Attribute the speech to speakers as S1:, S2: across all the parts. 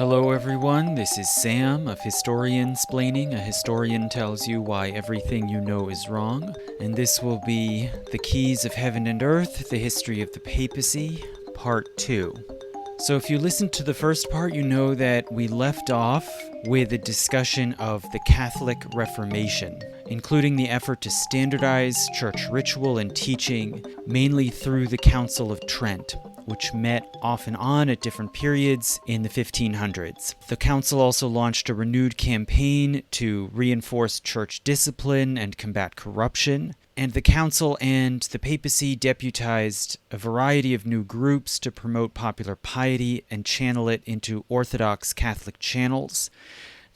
S1: Hello everyone, this is Sam of Historiansplaining. A historian tells you why everything you know is wrong. And this will be The Keys of Heaven and Earth, the History of the Papacy, Part 2. So if you listened to the first part, you know that we left off with a discussion of the Catholic Reformation, including the effort to standardize church ritual and teaching, mainly through the Council of Trent, which met off and on at different periods in the 1500s. The council also launched a renewed campaign to reinforce church discipline and combat corruption, and the council and the papacy deputized a variety of new groups to promote popular piety and channel it into Orthodox Catholic channels.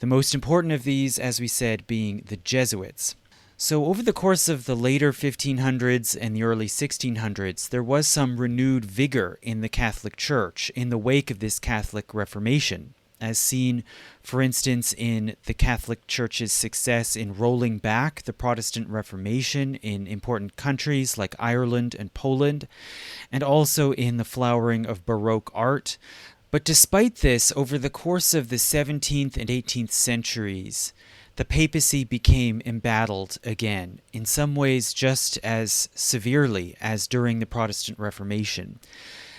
S1: The most important of these, as we said, being the Jesuits. So over the course of the later 1500s and the early 1600s, there was some renewed vigor in the Catholic Church in the wake of this Catholic Reformation, as seen, for instance, in the Catholic Church's success in rolling back the Protestant Reformation in important countries like Ireland and Poland, and also in the flowering of Baroque art. But despite this, over the course of the 17th and 18th centuries, the papacy became embattled again, in some ways just as severely as during the Protestant Reformation.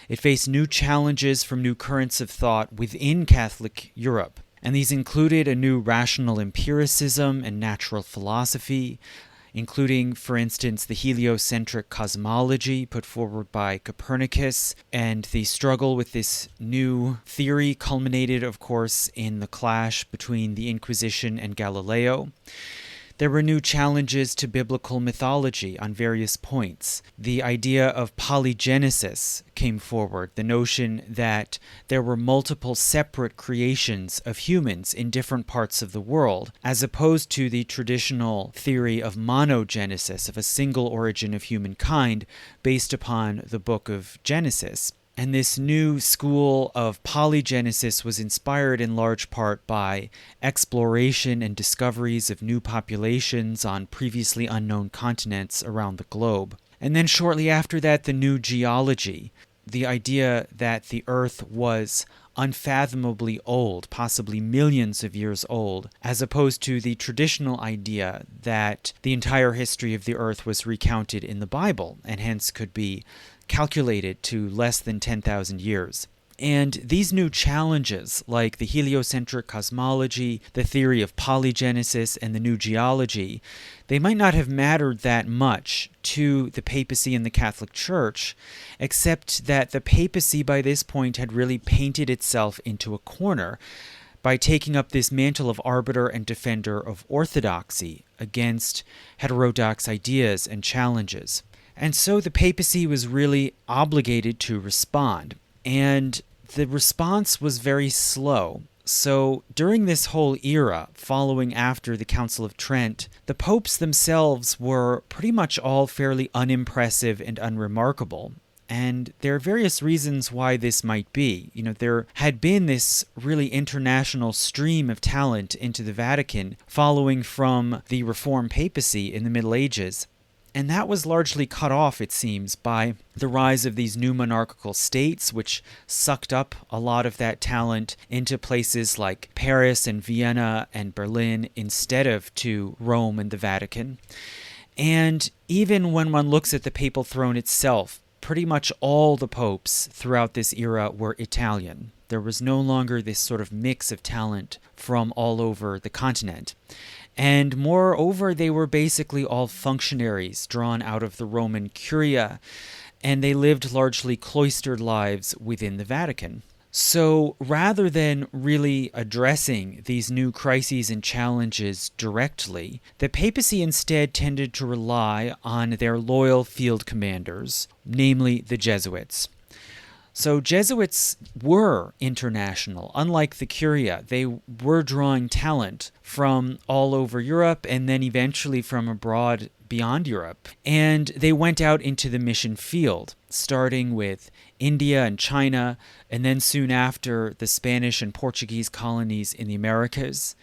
S1: It faced new challenges from new currents of thought within Catholic Europe, and these included a new rational empiricism and natural philosophy, including, for instance, the heliocentric cosmology put forward by Copernicus, and the struggle with this new theory culminated, of course, in the clash between the Inquisition and Galileo. There were new challenges to biblical mythology on various points. The idea of polygenesis came forward, the notion that there were multiple separate creations of humans in different parts of the world, as opposed to the traditional theory of monogenesis, of a single origin of humankind based upon the book of Genesis. And this new school of polygenesis was inspired in large part by exploration and discoveries of new populations on previously unknown continents around the globe. And then shortly after that, the new geology, the idea that the Earth was unfathomably old, possibly millions of years old, as opposed to the traditional idea that the entire history of the Earth was recounted in the Bible, and hence could be calculated to less than 10,000 years. And these new challenges, like the heliocentric cosmology, the theory of polygenesis, and the new geology, they might not have mattered that much to the papacy and the Catholic Church, except that the papacy by this point had really painted itself into a corner by taking up this mantle of arbiter and defender of orthodoxy against heterodox ideas and challenges. And so the papacy was really obligated to respond. And the response was very slow. So during this whole era, following after the Council of Trent, the popes themselves were pretty much all fairly unimpressive and unremarkable. And there are various reasons why this might be. There had been this really international stream of talent into the Vatican following from the Reformed papacy in the Middle Ages. And that was largely cut off, it seems, by the rise of these new monarchical states, which sucked up a lot of that talent into places like Paris and Vienna and Berlin instead of to Rome and the Vatican. And even when one looks at the papal throne itself, pretty much all the popes throughout this era were Italian. There was no longer this sort of mix of talent from all over the continent. And moreover, they were basically all functionaries drawn out of the Roman Curia, and they lived largely cloistered lives within the Vatican. So rather than really addressing these new crises and challenges directly, the papacy instead tended to rely on their loyal field commanders, namely the Jesuits. So Jesuits were international. Unlike the Curia, they were drawing talent from all over Europe and then eventually from abroad beyond Europe. And they went out into the mission field, starting with India and China, and then soon after the Spanish and Portuguese colonies in the Americas.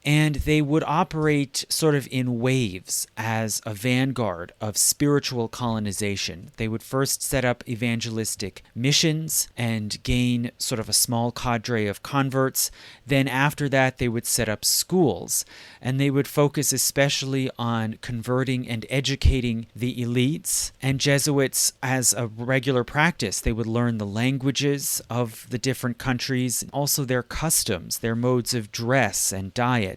S1: And they would operate sort of in waves as a vanguard of spiritual colonization. They would first set up evangelistic missions and gain sort of a small cadre of converts. Then after that, they would set up schools, and they would focus especially on converting and educating the elites. And Jesuits, as a regular practice, they would learn the languages of the different countries, also their customs, their modes of dress and diet,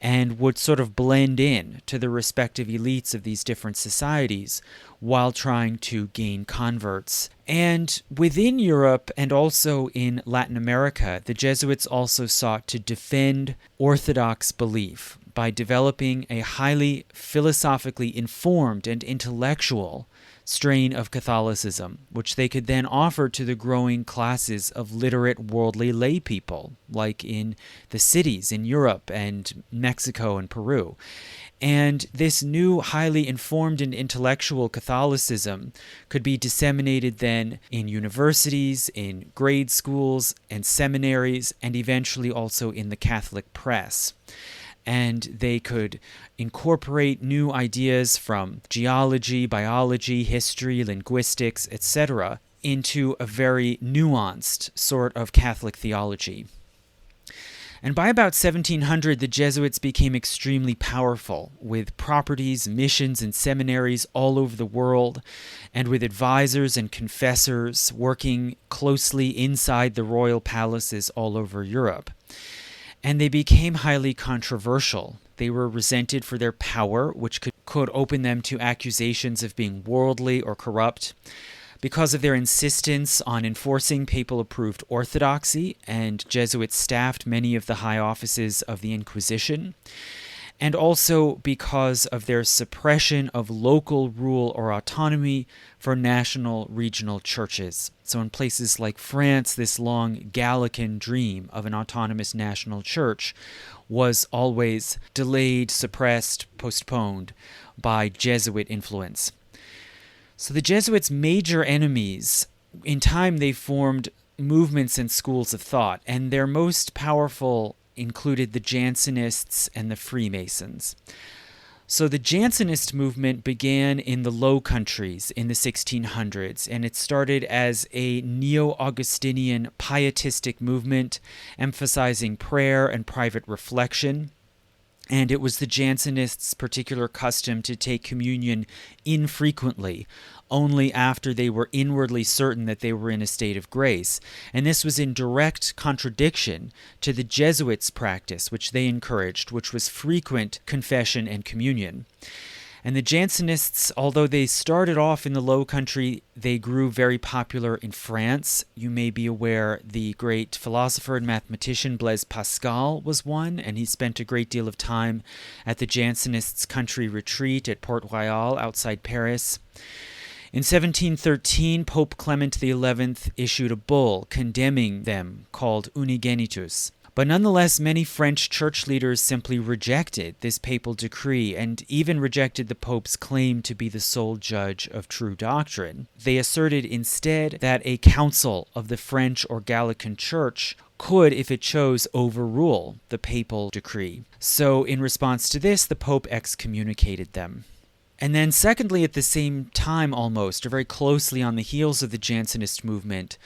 S1: and would sort of blend in to the respective elites of these different societies while trying to gain converts. And within Europe and also in Latin America, the Jesuits also sought to defend Orthodox belief by developing a highly philosophically informed and intellectual strain of Catholicism, which they could then offer to the growing classes of literate worldly lay people, like in the cities in Europe and Mexico and Peru. And this new highly informed and intellectual Catholicism could be disseminated then in universities, in grade schools and seminaries, and eventually also in the Catholic press. And they could incorporate new ideas from geology, biology, history, linguistics, etc., into a very nuanced sort of Catholic theology. And by about 1700, the Jesuits became extremely powerful, with properties, missions, and seminaries all over the world, and with advisors and confessors working closely inside the royal palaces all over Europe. And they became highly controversial. They were resented for their power, which could open them to accusations of being worldly or corrupt, because of their insistence on enforcing papal-approved orthodoxy, and Jesuits staffed many of the high offices of the Inquisition, and also because of their suppression of local rule or autonomy for national regional churches. So in places like France, this long Gallican dream of an autonomous national church was always delayed, suppressed, postponed by Jesuit influence. So the Jesuits' major enemies, in time they formed movements and schools of thought, and their most powerful included the Jansenists and the Freemasons. So the Jansenist movement began in the Low Countries in the 1600s, and it started as a neo-Augustinian pietistic movement emphasizing prayer and private reflection. And it was the Jansenists' particular custom to take communion infrequently, only after they were inwardly certain that they were in a state of grace. And this was in direct contradiction to the Jesuits' practice, which they encouraged, which was frequent confession and communion. And the Jansenists, although they started off in the Low Country, they grew very popular in France. You may be aware the great philosopher and mathematician Blaise Pascal was one, and he spent a great deal of time at the Jansenists' country retreat at Port Royal outside Paris. In 1713, Pope Clement XI issued a bull condemning them called Unigenitus. But nonetheless, many French church leaders simply rejected this papal decree and even rejected the Pope's claim to be the sole judge of true doctrine. They asserted instead that a council of the French or Gallican Church could, if it chose, overrule the papal decree. So in response to this, the Pope excommunicated them. And then secondly, at the same time almost, or very closely on the heels of the Jansenist movement,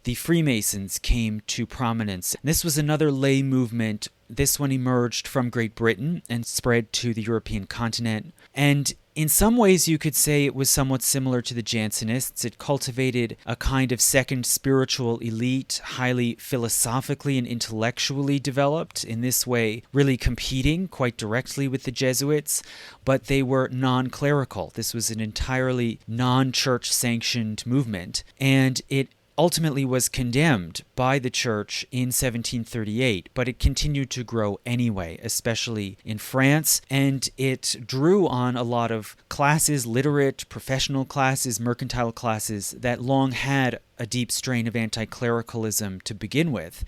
S1: the Freemasons came to prominence. This was another lay movement. This one emerged from Great Britain and spread to the European continent. And in some ways, you could say it was somewhat similar to the Jansenists. It cultivated a kind of second spiritual elite, highly philosophically and intellectually developed, in this way really competing quite directly with the Jesuits, but they were non-clerical. This was an entirely non-church sanctioned movement, and it ultimately was condemned by the church in 1738, but it continued to grow anyway, especially in France, and it drew on a lot of classes, literate, professional classes, mercantile classes, that long had a deep strain of anti-clericalism to begin with.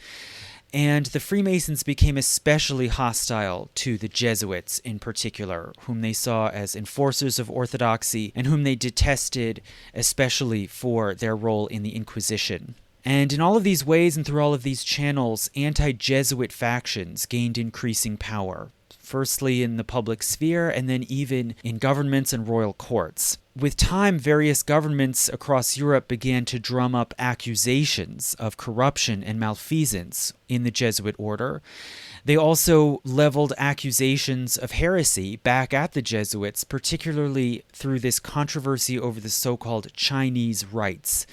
S1: And the Freemasons became especially hostile to the Jesuits in particular, whom they saw as enforcers of orthodoxy and whom they detested especially for their role in the Inquisition. And in all of these ways and through all of these channels, anti-Jesuit factions gained increasing power. Firstly in the public sphere, and then even in governments and royal courts. With time, various governments across Europe began to drum up accusations of corruption and malfeasance in the Jesuit order. They also leveled accusations of heresy back at the Jesuits, particularly through this controversy over the so-called Chinese rites.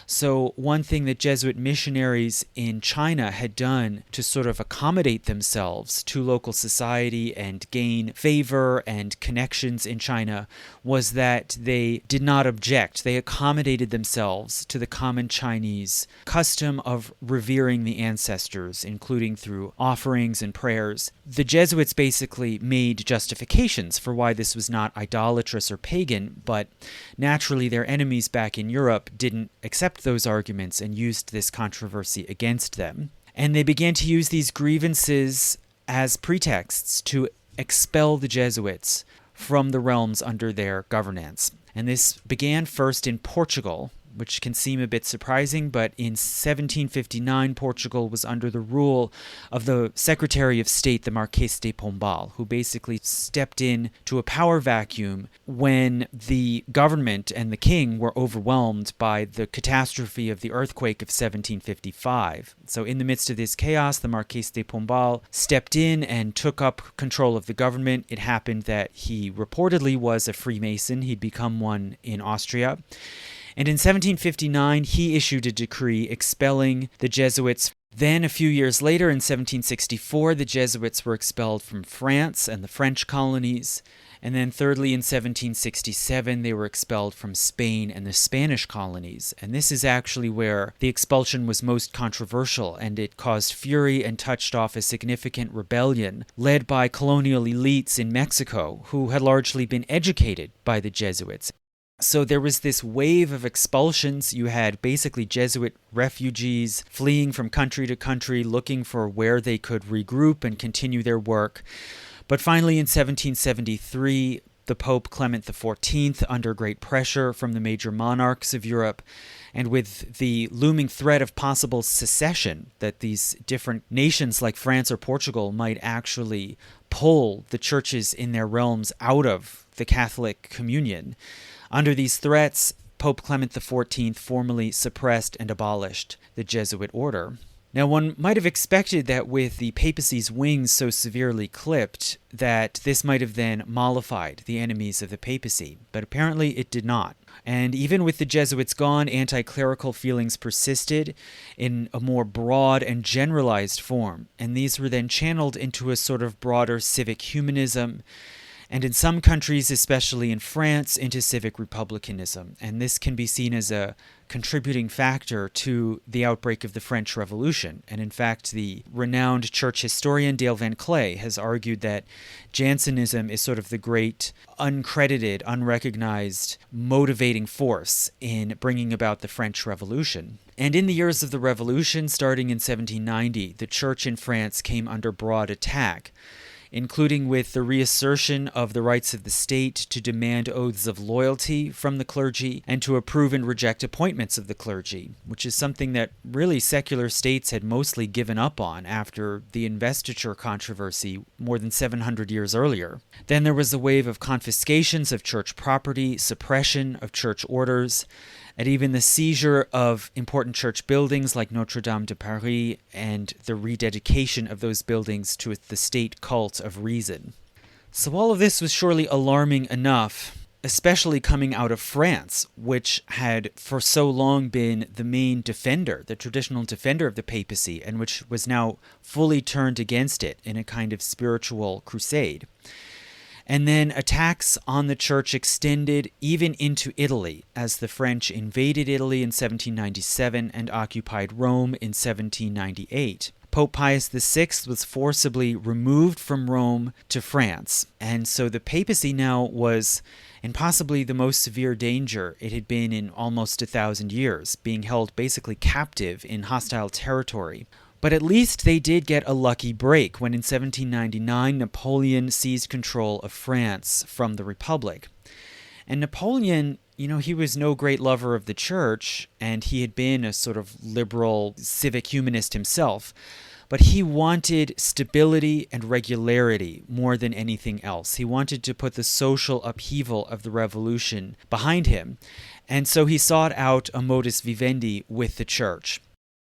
S1: So one thing that Jesuit missionaries in China had done to sort of accommodate themselves to local society and gain favor and connections in China was that they did not object. They accommodated themselves to the common Chinese custom of revering the ancestors, including through offerings and prayers. The Jesuits basically made justifications for why this was not idolatrous or pagan, but naturally their enemies back in Europe didn't accept those arguments and used this controversy against them. And they began to use these grievances as pretexts to expel the Jesuits from the realms under their governance. And this began first in Portugal, which can seem a bit surprising, but in 1759, Portugal was under the rule of the Secretary of State, the Marquês de Pombal, who basically stepped in to a power vacuum when the government and the king were overwhelmed by the catastrophe of the earthquake of 1755. So in the midst of this chaos, the Marquês de Pombal stepped in and took up control of the government. It happened that he reportedly was a Freemason. He'd become one in Austria. And in 1759, he issued a decree expelling the Jesuits. Then, a few years later, in 1764, the Jesuits were expelled from France and the French colonies. And then thirdly, in 1767, they were expelled from Spain and the Spanish colonies. And this is actually where the expulsion was most controversial, and it caused fury and touched off a significant rebellion led by colonial elites in Mexico, who had largely been educated by the Jesuits. So there was this wave of expulsions. You had basically Jesuit refugees fleeing from country to country, looking for where they could regroup and continue their work. But finally, in 1773, the Pope Clement XIV, under great pressure from the major monarchs of Europe, and with the looming threat of possible secession, that these different nations like France or Portugal might actually pull the churches in their realms out of the Catholic communion. Under these threats, Pope Clement XIV formally suppressed and abolished the Jesuit order. Now, one might have expected that with the papacy's wings so severely clipped, that this might have then mollified the enemies of the papacy, but apparently it did not. And even with the Jesuits gone, anti-clerical feelings persisted in a more broad and generalized form, and these were then channeled into a sort of broader civic humanism, and in some countries, especially in France, into civic republicanism. And this can be seen as a contributing factor to the outbreak of the French Revolution. And in fact, the renowned church historian Dale Van Clay has argued that Jansenism is sort of the great, uncredited, unrecognized, motivating force in bringing about the French Revolution. And in the years of the Revolution, starting in 1790, the church in France came under broad attack, including with the reassertion of the rights of the state to demand oaths of loyalty from the clergy and to approve and reject appointments of the clergy, which is something that really secular states had mostly given up on after the investiture controversy more than 700 years earlier. Then there was a wave of confiscations of church property, suppression of church orders, and even the seizure of important church buildings like Notre Dame de Paris and the rededication of those buildings to the state cult of reason. So all of this was surely alarming enough, especially coming out of France, which had for so long been the main defender, the traditional defender of the papacy, and which was now fully turned against it in a kind of spiritual crusade. And then attacks on the church extended even into Italy, as the French invaded Italy in 1797 and occupied Rome in 1798. Pope Pius VI was forcibly removed from Rome to France, and so the papacy now was in possibly the most severe danger it had been in almost 1,000 years, being held basically captive in hostile territory. But at least they did get a lucky break when in 1799 Napoleon seized control of France from the Republic. And Napoleon he was no great lover of the church, and he had been a sort of liberal civic humanist himself. But he wanted stability and regularity more than anything else. He wanted to put the social upheaval of the revolution behind him. And so he sought out a modus vivendi with the church.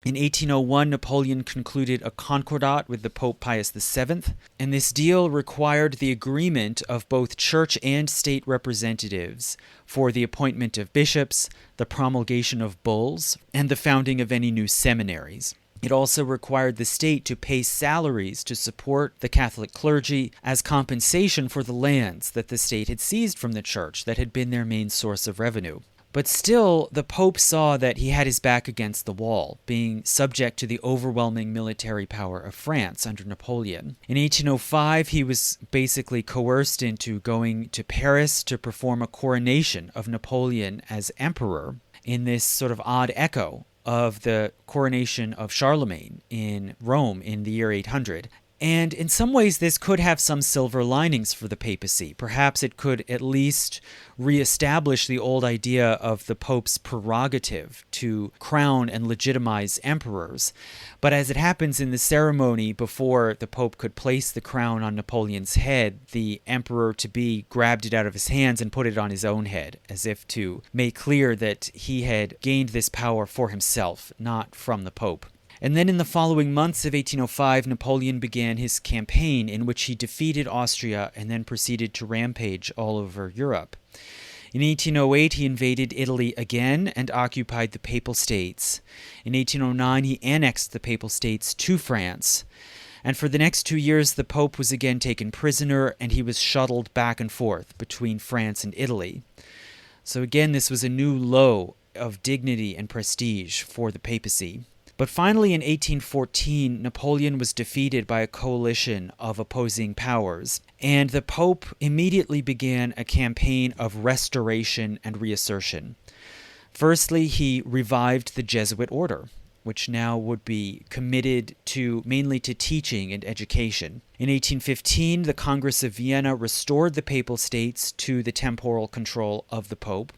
S1: In 1801, Napoleon concluded a concordat with the Pope Pius VII, and this deal required the agreement of both church and state representatives for the appointment of bishops, the promulgation of bulls, and the founding of any new seminaries. It also required the state to pay salaries to support the Catholic clergy as compensation for the lands that the state had seized from the church that had been their main source of revenue. But still, the Pope saw that he had his back against the wall, being subject to the overwhelming military power of France under Napoleon. In 1805, he was basically coerced into going to Paris to perform a coronation of Napoleon as emperor in this sort of odd echo of the coronation of Charlemagne in Rome in the year 800. And in some ways, this could have some silver linings for the papacy. Perhaps it could at least reestablish the old idea of the Pope's prerogative to crown and legitimize emperors. But as it happens in the ceremony, before the Pope could place the crown on Napoleon's head, the emperor-to-be grabbed it out of his hands and put it on his own head, as if to make clear that he had gained this power for himself, not from the Pope. And then in the following months of 1805, Napoleon began his campaign in which he defeated Austria and then proceeded to rampage all over Europe. In 1808, he invaded Italy again and occupied the Papal States. In 1809, he annexed the Papal States to France. And for the next 2 years, the Pope was again taken prisoner, and he was shuttled back and forth between France and Italy. So again, this was a new low of dignity and prestige for the papacy. But finally, in 1814, Napoleon was defeated by a coalition of opposing powers, and the Pope immediately began a campaign of restoration and reassertion. Firstly, he revived the Jesuit order, which now would be committed mainly to teaching and education. In 1815, the Congress of Vienna restored the Papal States to the temporal control of the Pope.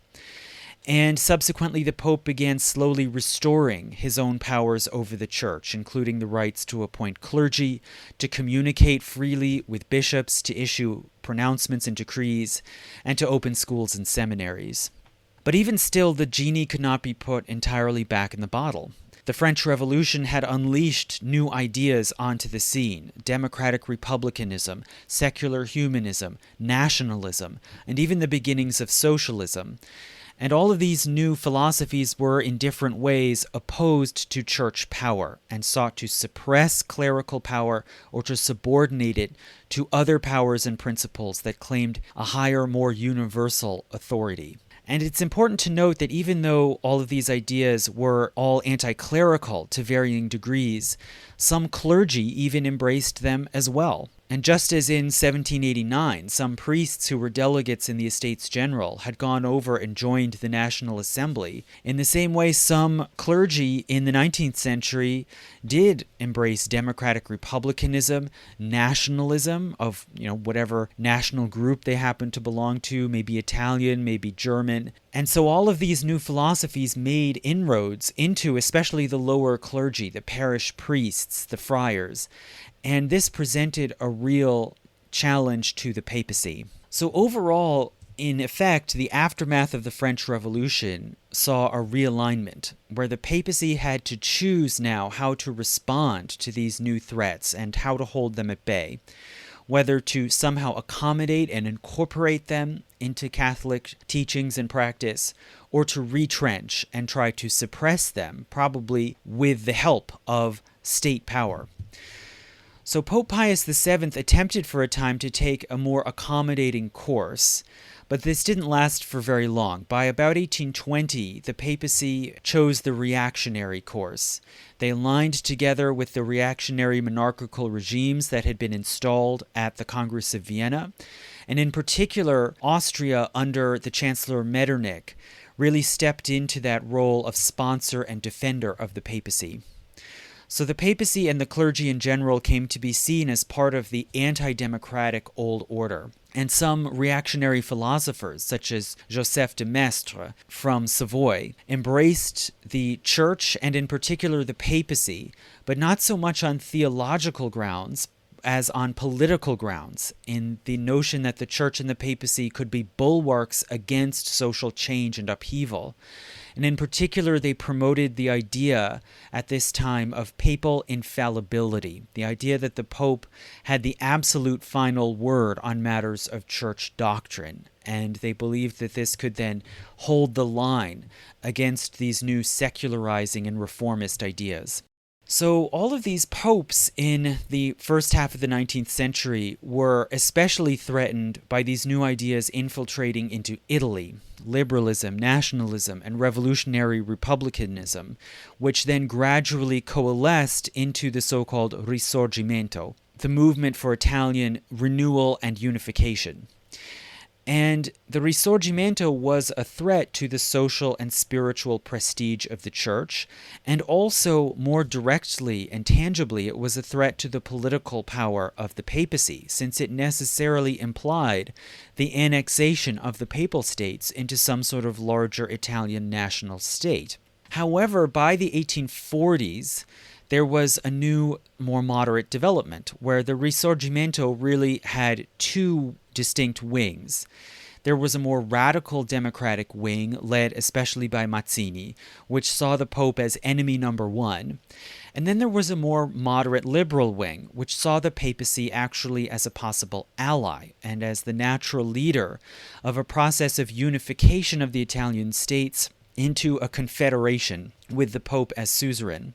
S1: And subsequently, the Pope began slowly restoring his own powers over the Church, including the rights to appoint clergy, to communicate freely with bishops, to issue pronouncements and decrees, and to open schools and seminaries. But even still, the genie could not be put entirely back in the bottle. The French Revolution had unleashed new ideas onto the scene: democratic republicanism, secular humanism, nationalism, and even the beginnings of socialism. And all of these new philosophies were in different ways opposed to church power and sought to suppress clerical power or to subordinate it to other powers and principles that claimed a higher, more universal authority. And it's important to note that even though all of these ideas were all anti-clerical to varying degrees, some clergy even embraced them as well. And just as in 1789, some priests who were delegates in the Estates General had gone over and joined the National Assembly, in the same way some clergy in the 19th century did embrace democratic republicanism, nationalism of, whatever national group they happened to belong to, maybe Italian, maybe German. And so all of these new philosophies made inroads into especially the lower clergy, the parish priests, the friars. And this presented a real challenge to the papacy. So overall, in effect, the aftermath of the French Revolution saw a realignment, where the papacy had to choose now how to respond to these new threats and how to hold them at bay, whether to somehow accommodate and incorporate them into Catholic teachings and practice, or to retrench and try to suppress them, probably with the help of state power. So Pope Pius VII attempted for a time to take a more accommodating course, but this didn't last for very long. By about 1820, the papacy chose the reactionary course. They aligned together with the reactionary monarchical regimes that had been installed at the Congress of Vienna, and in particular, Austria under the Chancellor Metternich really stepped into that role of sponsor and defender of the papacy. So the papacy and the clergy in general came to be seen as part of the anti-democratic old order. And some reactionary philosophers, such as Joseph de Maistre from Savoy, embraced the church and in particular the papacy, but not so much on theological grounds as on political grounds, in the notion that the church and the papacy could be bulwarks against social change and upheaval. And in particular, they promoted the idea at this time of papal infallibility, the idea that the Pope had the absolute final word on matters of church doctrine. And they believed that this could then hold the line against these new secularizing and reformist ideas. So all of these popes in the first half of the 19th century were especially threatened by these new ideas infiltrating into Italy, liberalism, nationalism, and revolutionary republicanism, which then gradually coalesced into the so-called Risorgimento, the movement for Italian renewal and unification. And the Risorgimento was a threat to the social and spiritual prestige of the church, and also more directly and tangibly it was a threat to the political power of the papacy, since it necessarily implied the annexation of the papal states into some sort of larger Italian national state. However, by the 1840s, there was a new, more moderate development, where the Risorgimento really had two distinct wings. There was a more radical democratic wing, led especially by Mazzini, which saw the Pope as enemy number one. And then there was a more moderate liberal wing, which saw the papacy actually as a possible ally and as the natural leader of a process of unification of the Italian states into a confederation with the Pope as suzerain.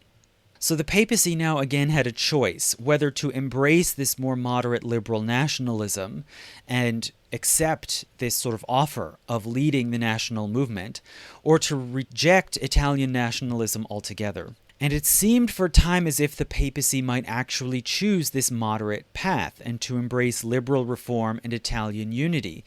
S1: So the papacy now again had a choice whether to embrace this more moderate liberal nationalism and accept this sort of offer of leading the national movement, or to reject Italian nationalism altogether. And it seemed for a time as if the papacy might actually choose this moderate path and to embrace liberal reform and Italian unity.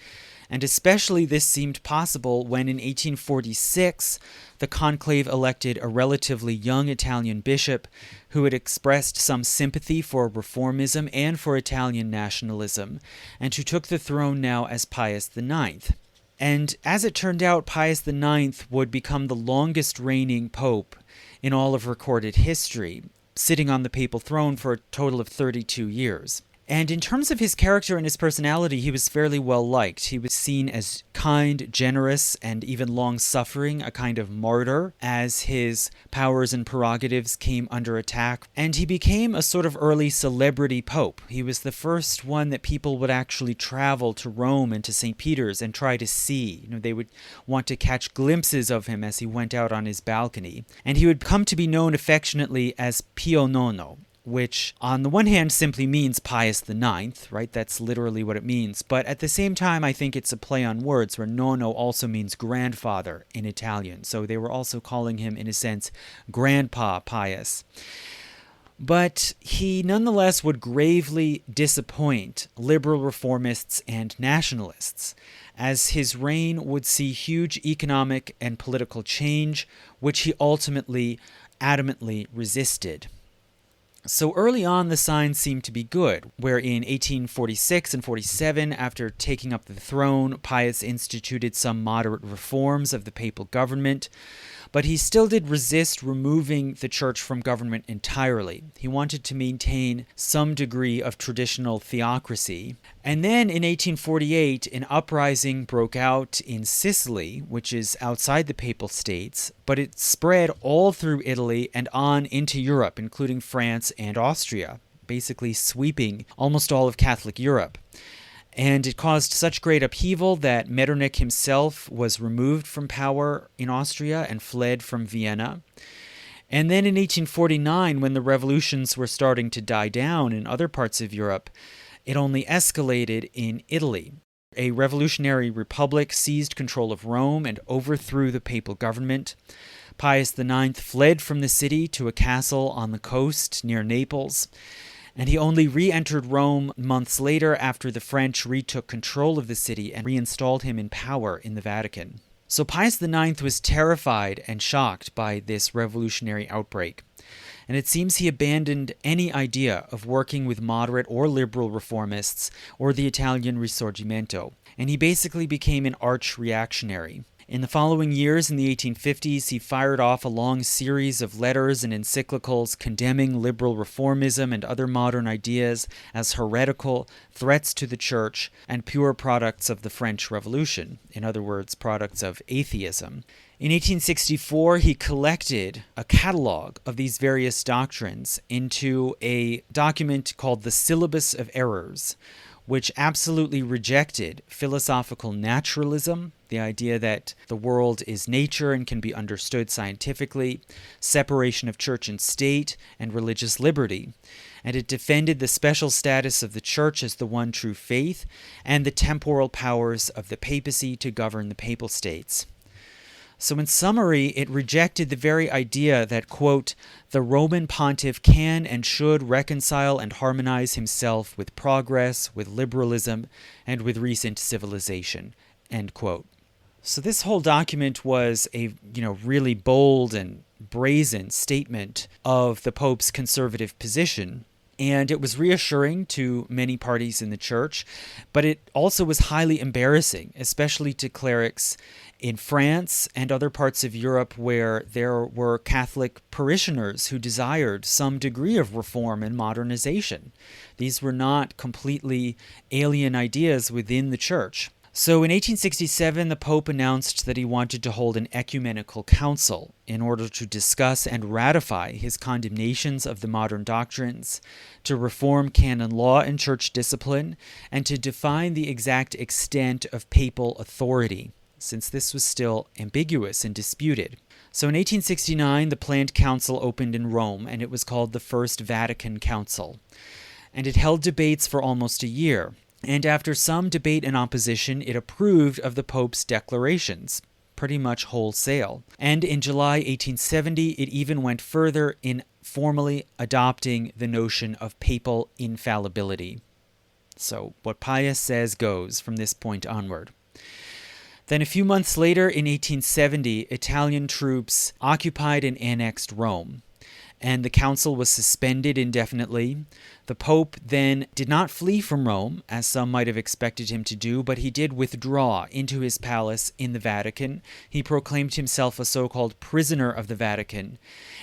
S1: And especially this seemed possible when in 1846 the conclave elected a relatively young Italian bishop who had expressed some sympathy for reformism and for Italian nationalism, and who took the throne now as Pius IX. And as it turned out, Pius IX would become the longest reigning pope in all of recorded history, sitting on the papal throne for a total of 32 years. And in terms of his character and his personality, he was fairly well liked. He was seen as kind, generous, and even long-suffering, a kind of martyr, as his powers and prerogatives came under attack. And he became a sort of early celebrity pope. He was the first one that people would actually travel to Rome and to St. Peter's and try to see. They would want to catch glimpses of him as he went out on his balcony. And he would come to be known affectionately as Pio IX, which on the one hand simply means Pius IX, right? That's literally what it means. But at the same time, I think it's a play on words, where nono also means grandfather in Italian. So they were also calling him, in a sense, Grandpa Pius. But he nonetheless would gravely disappoint liberal reformists and nationalists, as his reign would see huge economic and political change, which he ultimately adamantly resisted. So early on, the signs seemed to be good, where in 1846 and 47, after taking up the throne, Pius instituted some moderate reforms of the papal government, but he still did resist removing the church from government entirely. He wanted to maintain some degree of traditional theocracy. And then in 1848, an uprising broke out in Sicily, which is outside the papal states, but it spread all through Italy and on into Europe, including France and Austria, basically sweeping almost all of Catholic Europe. And it caused such great upheaval that Metternich himself was removed from power in Austria and fled from Vienna. And then in 1849, when the revolutions were starting to die down in other parts of Europe, it only escalated in Italy. A revolutionary republic seized control of Rome and overthrew the papal government. Pius IX fled from the city to a castle on the coast near Naples, and he only re-entered Rome months later after the French retook control of the city and reinstalled him in power in the Vatican. So Pius IX was terrified and shocked by this revolutionary outbreak. and it seems he abandoned any idea of working with moderate or liberal reformists or the Italian Risorgimento, and he basically became an arch reactionary. In the following years, in the 1850s, he fired off a long series of letters and encyclicals condemning liberal reformism and other modern ideas as heretical, threats to the church, and pure products of the French Revolution, in other words, products of atheism. In 1864, he collected a catalog of these various doctrines into a document called the Syllabus of Errors, which absolutely rejected philosophical naturalism, the idea that the world is nature and can be understood scientifically, separation of church and state, and religious liberty. And it defended the special status of the church as the one true faith and the temporal powers of the papacy to govern the papal states. So in summary, it rejected the very idea that, quote, the Roman pontiff can and should reconcile and harmonize himself with progress, with liberalism, and with recent civilization, end quote. So this whole document was a, really bold and brazen statement of the Pope's conservative position. And it was reassuring to many parties in the church, but it also was highly embarrassing, especially to clerics in France and other parts of Europe where there were Catholic parishioners who desired some degree of reform and modernization. These were not completely alien ideas within the church. So in 1867, the Pope announced that he wanted to hold an ecumenical council in order to discuss and ratify his condemnations of the modern doctrines, to reform canon law and church discipline, and to define the exact extent of papal authority, since this was still ambiguous and disputed. So in 1869, the planned council opened in Rome, and it was called the First Vatican Council. And it held debates for almost a year. And after some debate and opposition, it approved of the Pope's declarations, pretty much wholesale. And in July 1870, it even went further in formally adopting the notion of papal infallibility. So what Pius says goes from this point onward. Then a few months later, in 1870, Italian troops occupied and annexed Rome, and the council was suspended indefinitely. The Pope then did not flee from Rome, as some might have expected him to do, but he did withdraw into his palace in the Vatican. He proclaimed himself a so-called prisoner of the Vatican,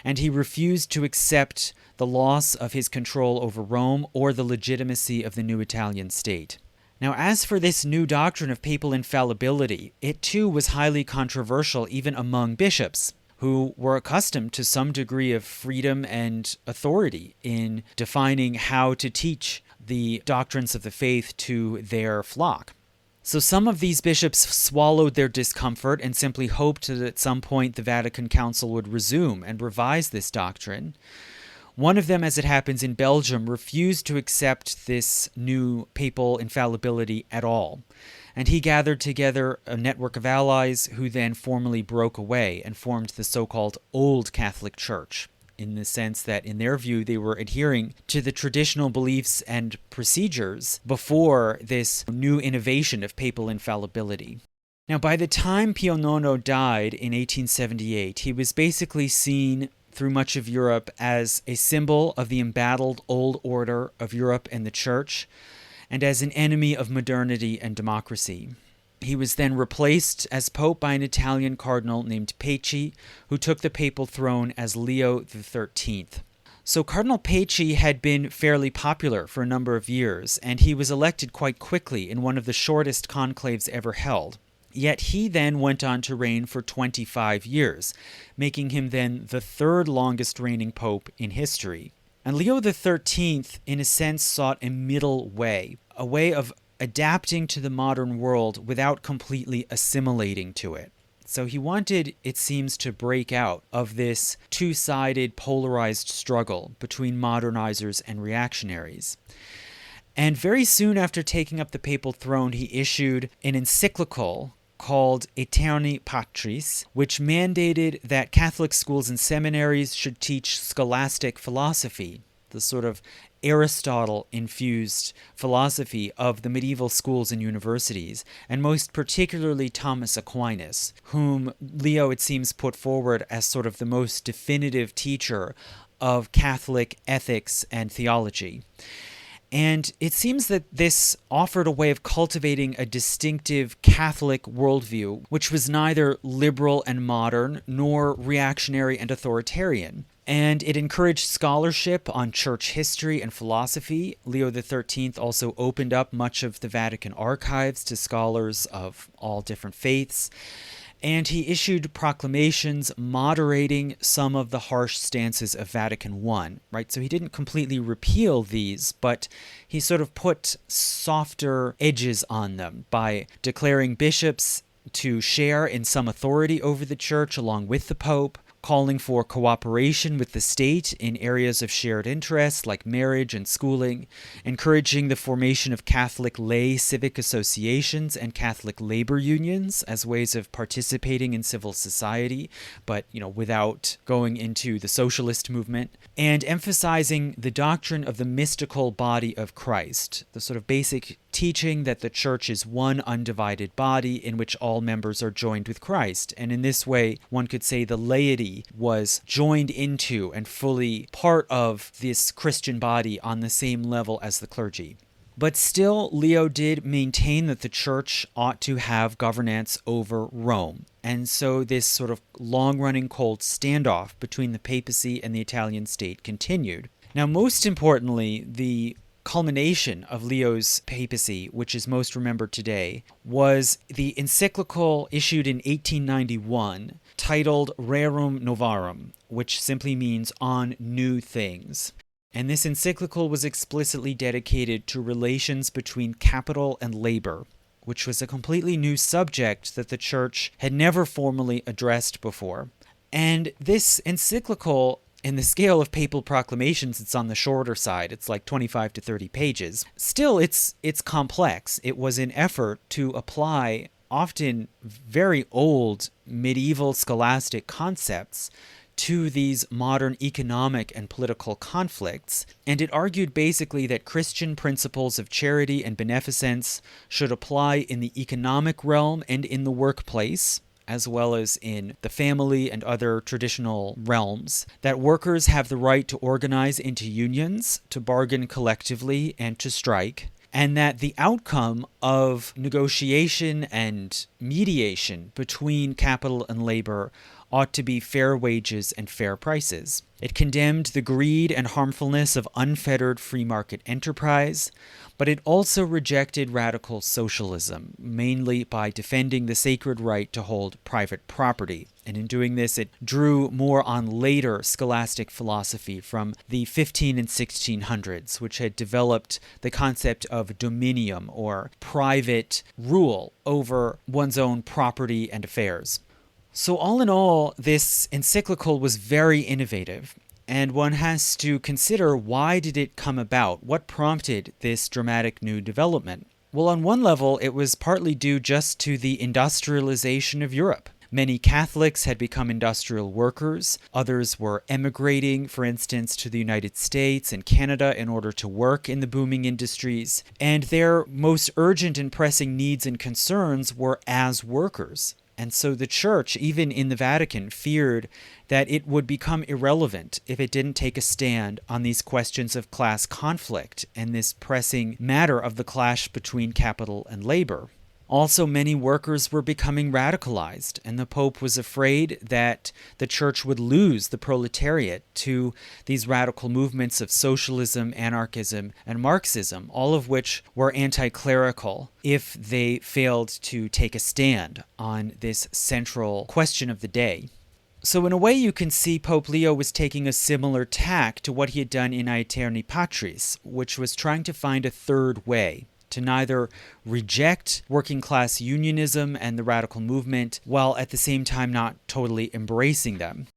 S1: and he refused to accept the loss of his control over Rome or the legitimacy of the new Italian state. Now, as for this new doctrine of papal infallibility, it too was highly controversial even among bishops, who were accustomed to some degree of freedom and authority in defining how to teach the doctrines of the faith to their flock. So some of these bishops swallowed their discomfort and simply hoped that at some point the Vatican Council would resume and revise this doctrine. One of them, as it happens in Belgium, refused to accept this new papal infallibility at all. And he gathered together a network of allies who then formally broke away and formed the so-called Old Catholic Church, in the sense that, in their view, they were adhering to the traditional beliefs and procedures before this new innovation of papal infallibility. Now, by the time Pio IX died in 1878, he was basically seen through much of Europe as a symbol of the embattled old order of Europe and the Church, and as an enemy of modernity and democracy. He was then replaced as Pope by an Italian cardinal named Papacy, who took the papal throne as Leo XIII. So Cardinal Papacy had been fairly popular for a number of years, and he was elected quite quickly in one of the shortest conclaves ever held. Yet he then went on to reign for 25 years, making him then the third longest reigning pope in history. And Leo XIII, in a sense, sought a middle way, a way of adapting to the modern world without completely assimilating to it. So he wanted, it seems, to break out of this two-sided, polarized struggle between modernizers and reactionaries. And very soon after taking up the papal throne, he issued an encyclical called Aeterni Patris, which mandated that Catholic schools and seminaries should teach scholastic philosophy, the sort of Aristotle-infused philosophy of the medieval schools and universities, and most particularly Thomas Aquinas, whom Leo, it seems, put forward as sort of the most definitive teacher of Catholic ethics and theology. And it seems that this offered a way of cultivating a distinctive Catholic worldview, which was neither liberal and modern nor reactionary and authoritarian. And it encouraged scholarship on church history and philosophy. Leo XIII also opened up much of the Vatican archives to scholars of all different faiths. And he issued proclamations moderating some of the harsh stances of Vatican I, right? So he didn't completely repeal these, but he sort of put softer edges on them by declaring bishops to share in some authority over the church along with the Pope, calling for cooperation with the state in areas of shared interest like marriage and schooling, encouraging the formation of Catholic lay civic associations and Catholic labor unions as ways of participating in civil society, but, without going into the socialist movement, and emphasizing the doctrine of the mystical body of Christ, the sort of basic teaching that the church is one undivided body in which all members are joined with Christ. And in this way, one could say the laity was joined into and fully part of this Christian body on the same level as the clergy. But still, Leo did maintain that the church ought to have governance over Rome. And so this sort of long-running cold standoff between the papacy and the Italian state continued. Now, most importantly, the culmination of Leo's papacy, which is most remembered today, was the encyclical issued in 1891 titled Rerum Novarum, which simply means on new things. And this encyclical was explicitly dedicated to relations between capital and labor, which was a completely new subject that the church had never formally addressed before. And this encyclical, in the scale of papal proclamations, it's on the shorter side. It's like 25 to 30 pages. Still, it's complex. It was an effort to apply often very old medieval scholastic concepts to these modern economic and political conflicts, and it argued basically that Christian principles of charity and beneficence should apply in the economic realm and in the workplace, as well as in the family and other traditional realms, that workers have the right to organize into unions, to bargain collectively, and to strike, and that the outcome of negotiation and mediation between capital and labor ought to be fair wages and fair prices. It condemned the greed and harmfulness of unfettered free market enterprise, but it also rejected radical socialism, mainly by defending the sacred right to hold private property. And in doing this, it drew more on later scholastic philosophy from the 15 and 1600s, which had developed the concept of dominium, or private rule over one's own property and affairs. So all in all, this encyclical was very innovative, and one has to consider, why did it come about? What prompted this dramatic new development? Well, on one level, it was partly due just to the industrialization of Europe. Many Catholics had become industrial workers. Others were emigrating, for instance, to the United States and Canada in order to work in the booming industries. And their most urgent and pressing needs and concerns were as workers. And so the church, even in the Vatican, feared that it would become irrelevant if it didn't take a stand on these questions of class conflict and this pressing matter of the clash between capital and labor. Also, many workers were becoming radicalized, and the Pope was afraid that the church would lose the proletariat to these radical movements of socialism, anarchism, and Marxism, all of which were anti-clerical, if they failed to take a stand on this central question of the day. So in a way, you can see Pope Leo was taking a similar tack to what he had done in Aeterni Patris, which was trying to find a third way, to neither reject working-class unionism and the radical movement, while at the same time not totally embracing them.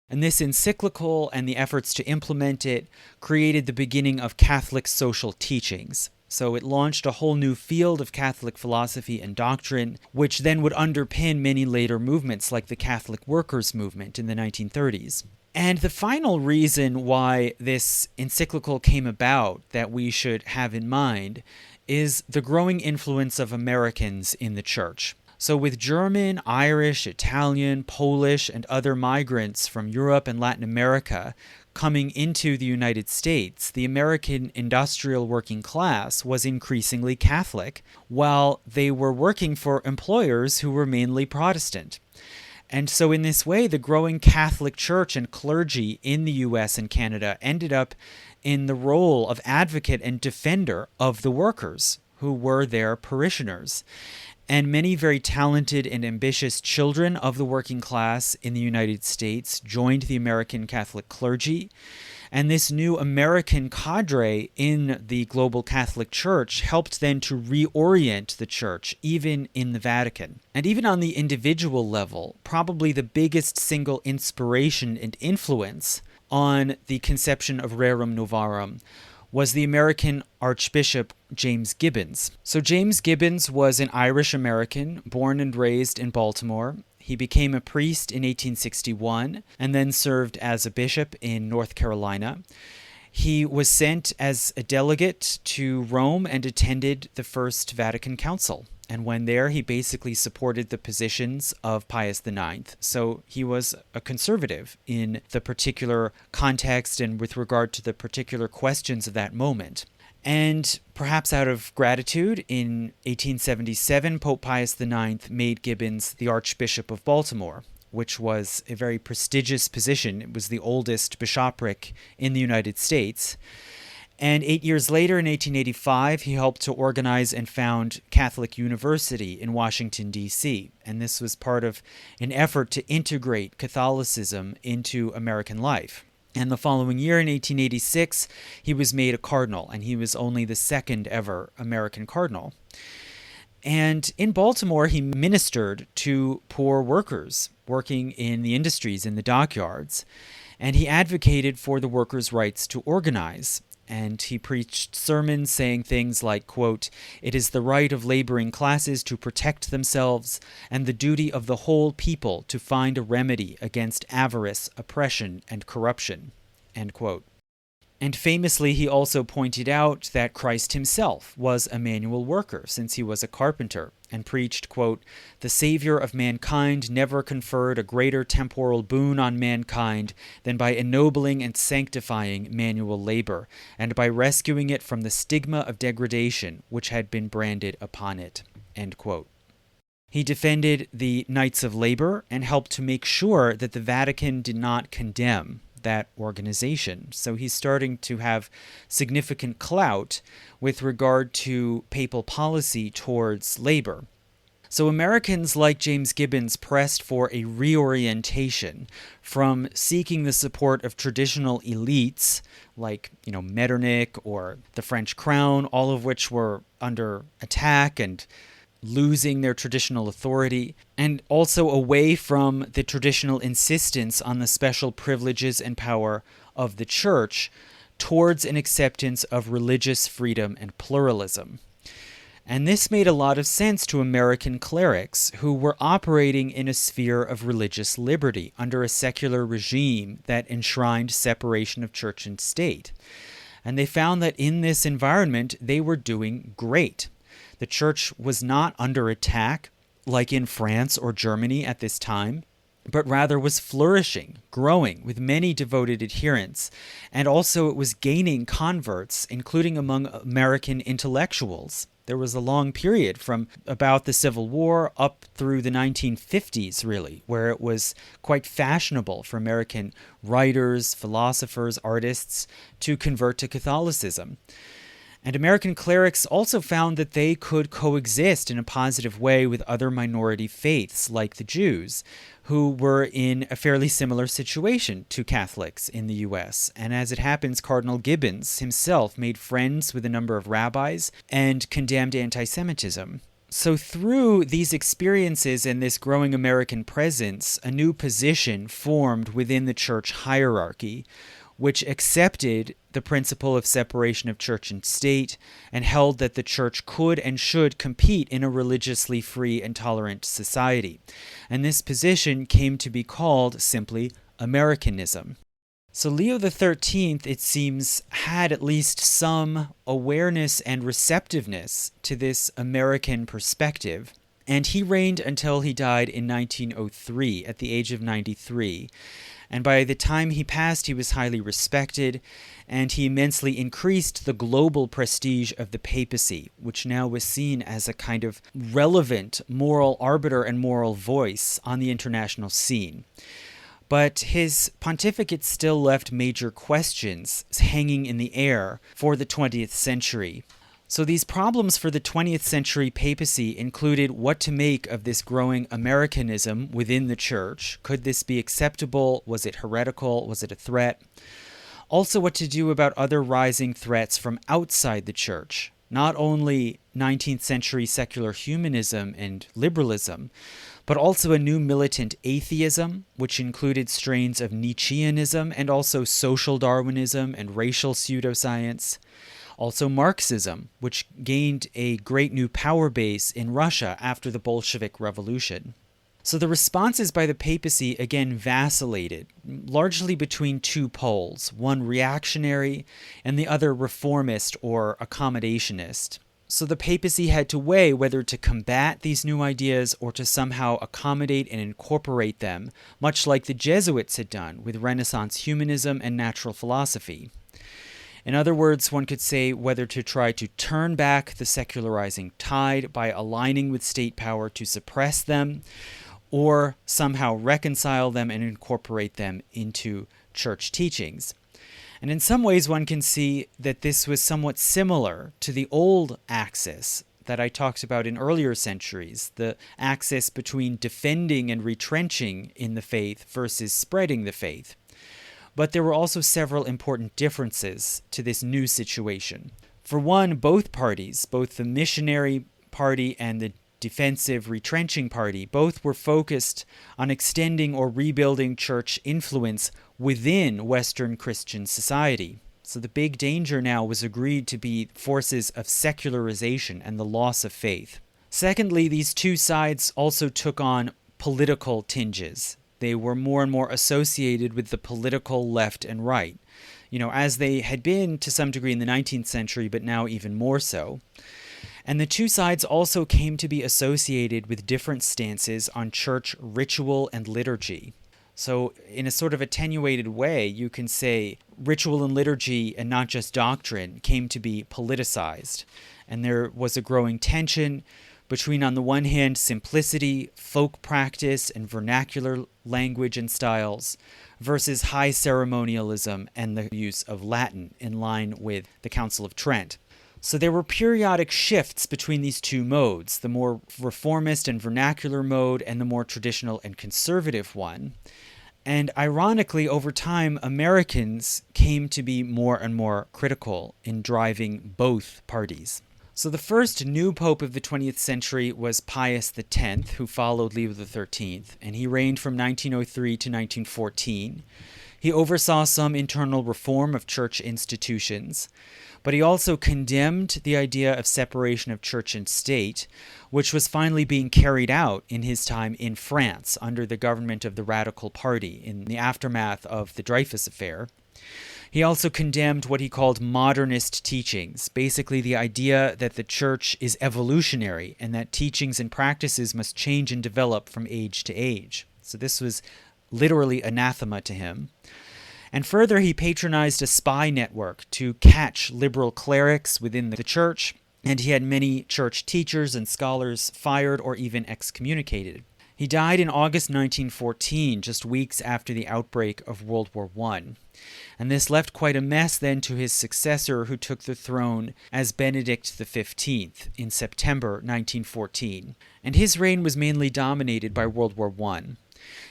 S1: And this encyclical and the efforts to implement it created the beginning of Catholic social teachings. So it launched a whole new field of Catholic philosophy and doctrine, which then would underpin many later movements like the Catholic Workers' Movement in the 1930s. And the final reason why this encyclical came about that we should have in mind is the growing influence of Americans in the church. So with German, Irish, Italian, Polish, and other migrants from Europe and Latin America coming into the United States, the American industrial working class was increasingly Catholic, while they were working for employers who were mainly Protestant. And so in this way, the growing Catholic Church and clergy in the US and Canada ended up in the role of advocate and defender of the workers who were their parishioners. And many very talented and ambitious children of the working class in the United States joined the American Catholic clergy. And this new American cadre in the global Catholic Church helped then to reorient the Church, even in the Vatican. And even on the individual level, probably the biggest single inspiration and influence on the conception of Rerum Novarum was the American Archbishop James Gibbons. So James Gibbons was an Irish American born and raised in Baltimore. He became a priest in 1861 and then served as a bishop in North Carolina. He was sent as a delegate to Rome and attended the First Vatican Council. And when there, he basically supported the positions of Pius IX. So he was a conservative in the particular context and with regard to the particular questions of that moment. And perhaps out of gratitude, in 1877, Pope Pius IX made Gibbons the Archbishop of Baltimore, which was a very prestigious position. It was the oldest bishopric in the United States. And 8 years later, in 1885, he helped to organize and found Catholic University in Washington, D.C. And this was part of an effort to integrate Catholicism into American life. And the following year, in 1886, he was made a cardinal, and he was only the second ever American cardinal. And in Baltimore, he ministered to poor workers working in the industries, in the dockyards. And he advocated for the workers' rights to organize. And he preached sermons saying things like, quote, "It is the right of laboring classes to protect themselves and the duty of the whole people to find a remedy against avarice, oppression, and corruption," end quote. And famously, he also pointed out that Christ himself was a manual worker, since he was a carpenter, and preached, quote, "The Savior of mankind never conferred a greater temporal boon on mankind than by ennobling and sanctifying manual labor, and by rescuing it from the stigma of degradation which had been branded upon it," end quote. He defended the Knights of Labor and helped to make sure that the Vatican did not condemn that organization. So he's starting to have significant clout with regard to papal policy towards labor. So Americans like James Gibbons pressed for a reorientation from seeking the support of traditional elites like, Metternich or the French crown, all of which were under attack and losing their traditional authority, and also away from the traditional insistence on the special privileges and power of the church towards an acceptance of religious freedom and pluralism. And this made a lot of sense to American clerics who were operating in a sphere of religious liberty under a secular regime that enshrined separation of church and state. And they found that in this environment, they were doing great. The church was not under attack like in France or Germany at this time, but rather was flourishing, growing with many devoted adherents. And also it was gaining converts, including among American intellectuals. There was a long period from about the Civil War up through the 1950s, really, where it was quite fashionable for American writers, philosophers, artists to convert to Catholicism. And American clerics also found that they could coexist in a positive way with other minority faiths, like the Jews, who were in a fairly similar situation to Catholics in the U.S. And as it happens, Cardinal Gibbons himself made friends with a number of rabbis and condemned anti-Semitism. So through these experiences and this growing American presence, a new position formed within the church hierarchy, which accepted the principle of separation of church and state and held that the church could and should compete in a religiously free and tolerant society. And this position came to be called simply Americanism. So Leo XIII, it seems, had at least some awareness and receptiveness to this American perspective. And he reigned until he died in 1903 at the age of 93. And by the time he passed, he was highly respected, and he immensely increased the global prestige of the papacy, which now was seen as a kind of relevant moral arbiter and moral voice on the international scene. But his pontificate still left major questions hanging in the air for the 20th century. So these problems for the 20th century papacy included what to make of this growing Americanism within the church. Could this be acceptable? Was it heretical? Was it a threat? Also, what to do about other rising threats from outside the church. Not only 19th century secular humanism and liberalism, but also a new militant atheism, which included strains of Nietzscheanism and also social Darwinism and racial pseudoscience. Also Marxism, which gained a great new power base in Russia after the Bolshevik Revolution. So the responses by the papacy again vacillated, largely between two poles, one reactionary and the other reformist or accommodationist. So the papacy had to weigh whether to combat these new ideas or to somehow accommodate and incorporate them, much like the Jesuits had done with Renaissance humanism and natural philosophy. In other words, one could say whether to try to turn back the secularizing tide by aligning with state power to suppress them, or somehow reconcile them and incorporate them into church teachings. And in some ways, one can see that this was somewhat similar to the old axis that I talked about in earlier centuries, the axis between defending and retrenching in the faith versus spreading the faith. But there were also several important differences to this new situation. For one, both parties, both the missionary party and the defensive retrenching party, both were focused on extending or rebuilding church influence within Western Christian society. So the big danger now was agreed to be forces of secularization and the loss of faith. Secondly, these two sides also took on political tinges. They were more and more associated with the political left and right, as they had been to some degree in the 19th century, but now even more so. And the two sides also came to be associated with different stances on church ritual and liturgy. So in a sort of attenuated way, you can say ritual and liturgy, and not just doctrine, came to be politicized. And there was a growing tension between, on the one hand, simplicity, folk practice, and vernacular language and styles, versus high ceremonialism and the use of Latin in line with the Council of Trent. So there were periodic shifts between these two modes, the more reformist and vernacular mode and the more traditional and conservative one. And ironically, over time, Americans came to be more and more critical in driving both parties. So the first new pope of the 20th century was Pius X, who followed Leo XIII, and he reigned from 1903 to 1914. He oversaw some internal reform of church institutions, but he also condemned the idea of separation of church and state, which was finally being carried out in his time in France under the government of the Radical Party in the aftermath of the Dreyfus Affair. He also condemned what he called modernist teachings, basically the idea that the church is evolutionary and that teachings and practices must change and develop from age to age. So this was literally anathema to him. And further, he patronized a spy network to catch liberal clerics within the church, and he had many church teachers and scholars fired or even excommunicated. He died in August 1914, just weeks after the outbreak of World War I. And this left quite a mess then to his successor, who took the throne as Benedict XV in September 1914. And his reign was mainly dominated by World War I.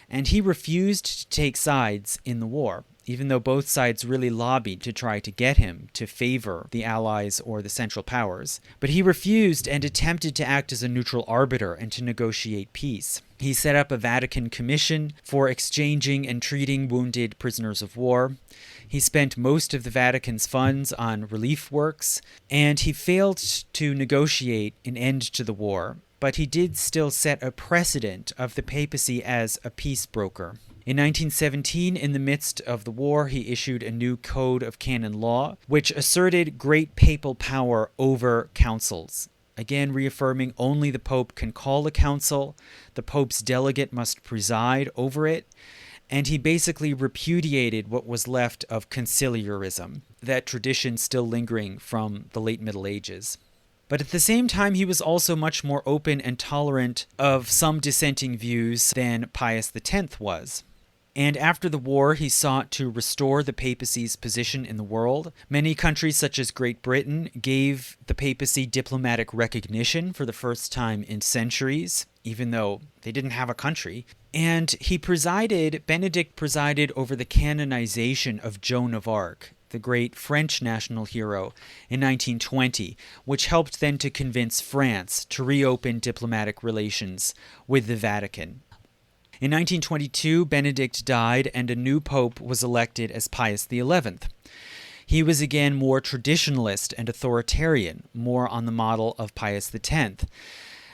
S1: And he refused to take sides in the war, even though both sides really lobbied to try to get him to favor the Allies or the Central Powers. But he refused and attempted to act as a neutral arbiter and to negotiate peace. He set up a Vatican commission for exchanging and treating wounded prisoners of war. He spent most of the Vatican's funds on relief works, and he failed to negotiate an end to the war, but he did still set a precedent of the papacy as a peace broker. In 1917, in the midst of the war, he issued a new code of canon law, which asserted great papal power over councils. again reaffirming only the Pope can call a council, the Pope's delegate must preside over it, and he basically repudiated what was left of conciliarism, that tradition still lingering from the late Middle Ages. But at the same time, he was also much more open and tolerant of some dissenting views than Pius X was. And after the war, he sought to restore the papacy's position in the world. Many countries, such as Great Britain, gave the papacy diplomatic recognition for the first time in centuries, even though they didn't have a country. And Benedict presided over the canonization of Joan of Arc, the great French national hero, in 1920, which helped then to convince France to reopen diplomatic relations with the Vatican. In 1922, Benedict died and a new pope was elected as Pius XI. He was again more traditionalist and authoritarian, more on the model of Pius X.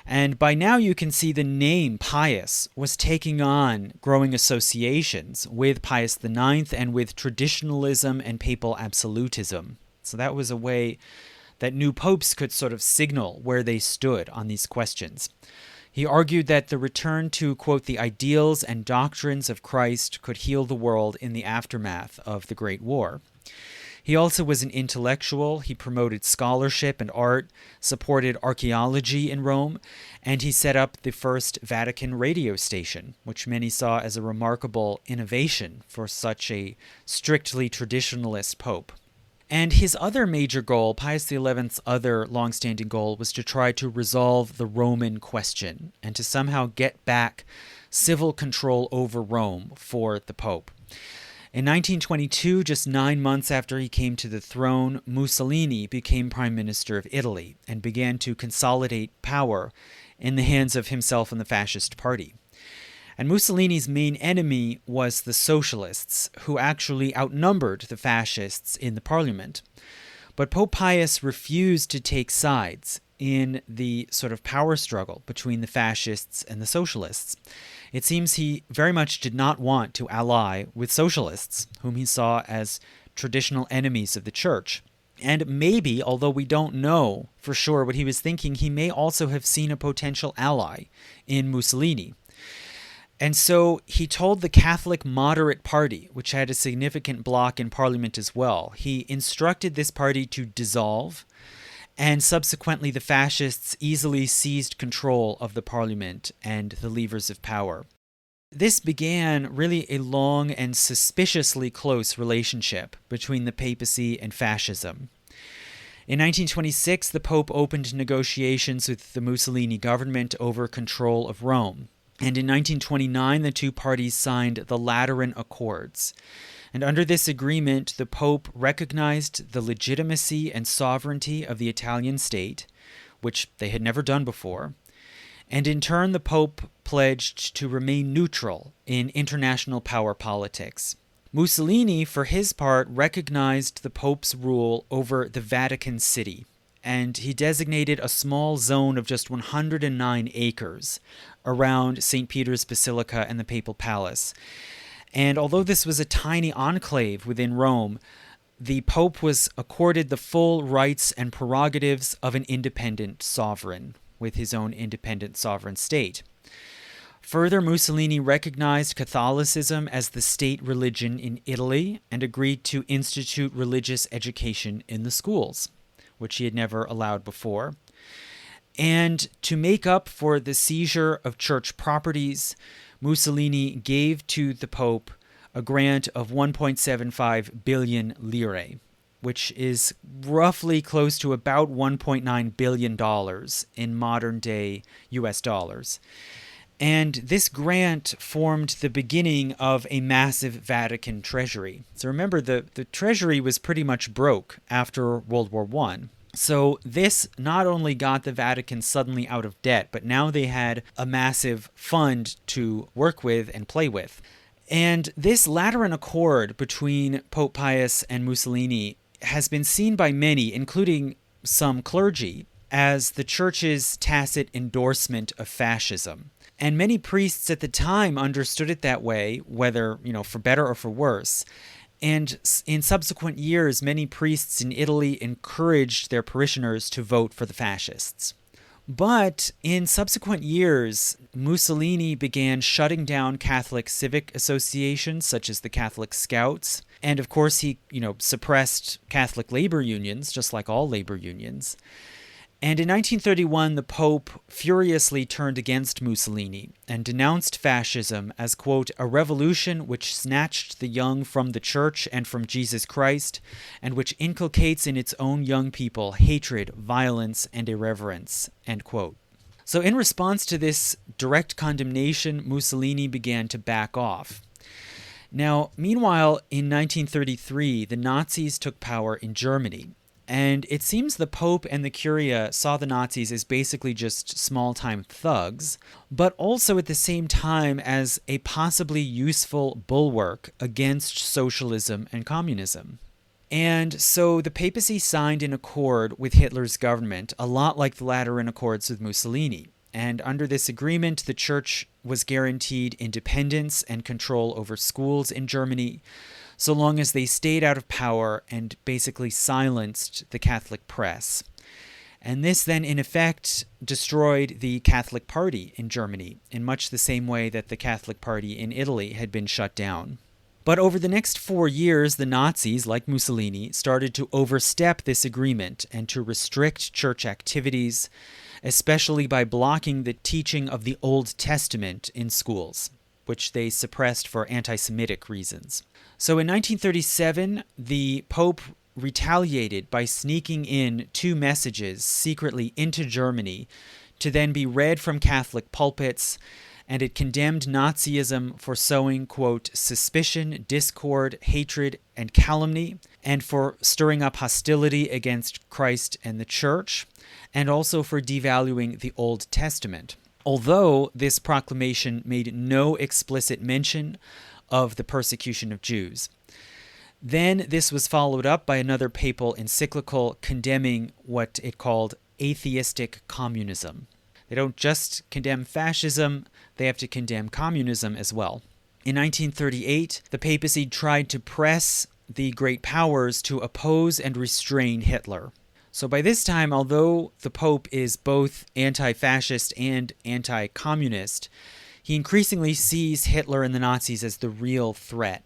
S1: And by now you can see the name Pius was taking on growing associations with Pius IX and with traditionalism and papal absolutism. So that was a way that new popes could sort of signal where they stood on these questions. He argued that the return to, quote, the ideals and doctrines of Christ could heal the world in the aftermath of the Great War. He also was an intellectual. He promoted scholarship and art, supported archaeology in Rome, and he set up the first Vatican radio station, which many saw as a remarkable innovation for such a strictly traditionalist pope. And his other major goal, Pius XI's other long-standing goal, was to try to resolve the Roman question and to somehow get back civil control over Rome for the Pope. In 1922, just 9 months after he came to the throne, Mussolini became Prime Minister of Italy and began to consolidate power in the hands of himself and the Fascist Party. And Mussolini's main enemy was the socialists, who actually outnumbered the fascists in the parliament. But Pope Pius refused to take sides in the sort of power struggle between the fascists and the socialists. It seems he very much did not want to ally with socialists, whom he saw as traditional enemies of the church. And maybe, although we don't know for sure what he was thinking, he may also have seen a potential ally in Mussolini. And so he told the Catholic Moderate Party, which had a significant bloc in parliament as well, he instructed this party to dissolve, and subsequently the fascists easily seized control of the parliament and the levers of power. This began really a long and suspiciously close relationship between the papacy and fascism. In 1926, the Pope opened negotiations with the Mussolini government over control of Rome. And in 1929, the two parties signed the Lateran Accords. And under this agreement, the Pope recognized the legitimacy and sovereignty of the Italian state, which they had never done before. And in turn, the Pope pledged to remain neutral in international power politics. Mussolini, for his part, recognized the Pope's rule over the Vatican City, and he designated a small zone of just 109 acres around St. Peter's Basilica and the Papal Palace. And although this was a tiny enclave within Rome, the Pope was accorded the full rights and prerogatives of an independent sovereign, with his own independent sovereign state. Further, Mussolini recognized Catholicism as the state religion in Italy and agreed to institute religious education in the schools, which he had never allowed before. And to make up for the seizure of church properties, Mussolini gave to the Pope a grant of 1.75 billion lire, which is roughly close to about $1.9 billion in modern-day US dollars. And this grant formed the beginning of a massive Vatican treasury. So remember, the treasury was pretty much broke after World War I. So this not only got the Vatican suddenly out of debt, but now they had a massive fund to work with and play with. And this Lateran Accord between Pope Pius and Mussolini has been seen by many, including some clergy, as the church's tacit endorsement of fascism. And many priests at the time understood it that way, whether, for better or for worse. And in subsequent years, many priests in Italy encouraged their parishioners to vote for the fascists. But in subsequent years, Mussolini began shutting down Catholic civic associations such as the Catholic Scouts. And of course, he, suppressed Catholic labor unions, just like all labor unions. And in 1931, the Pope furiously turned against Mussolini and denounced fascism as, quote, a revolution which snatched the young from the church and from Jesus Christ, and which inculcates in its own young people hatred, violence, and irreverence, end quote. So in response to this direct condemnation, Mussolini began to back off. Now, meanwhile, in 1933, the Nazis took power in Germany. And it seems the Pope and the Curia saw the Nazis as basically just small-time thugs, but also at the same time as a possibly useful bulwark against socialism and communism. And so the papacy signed an accord with Hitler's government, a lot like the Lateran Accords with Mussolini. And under this agreement, the church was guaranteed independence and control over schools in Germany, so long as they stayed out of power and basically silenced the Catholic press. And this then, in effect, destroyed the Catholic Party in Germany, in much the same way that the Catholic Party in Italy had been shut down. But over the next 4 years, the Nazis, like Mussolini, started to overstep this agreement and to restrict church activities, especially by blocking the teaching of the Old Testament in schools, which they suppressed for anti-Semitic reasons. So in 1937, the Pope retaliated by sneaking in 2 messages secretly into Germany to then be read from Catholic pulpits, and it condemned Nazism for sowing, quote, suspicion, discord, hatred, and calumny, and for stirring up hostility against Christ and the Church, and also for devaluing the Old Testament. Although this proclamation made no explicit mention of the persecution of Jews. Then this was followed up by another papal encyclical condemning what it called atheistic communism. They don't just condemn fascism, they have to condemn communism as well. In 1938, the papacy tried to press the great powers to oppose and restrain Hitler. So by this time, although the Pope is both anti-fascist and anti-communist, he increasingly sees Hitler and the Nazis as the real threat.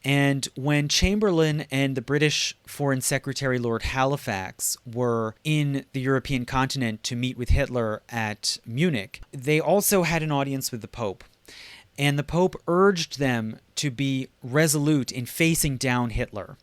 S1: And when Chamberlain and the British Foreign Secretary Lord Halifax were in the European continent to meet with Hitler at Munich, they also had an audience with the Pope. And the Pope urged them to be resolute in facing down Hitler.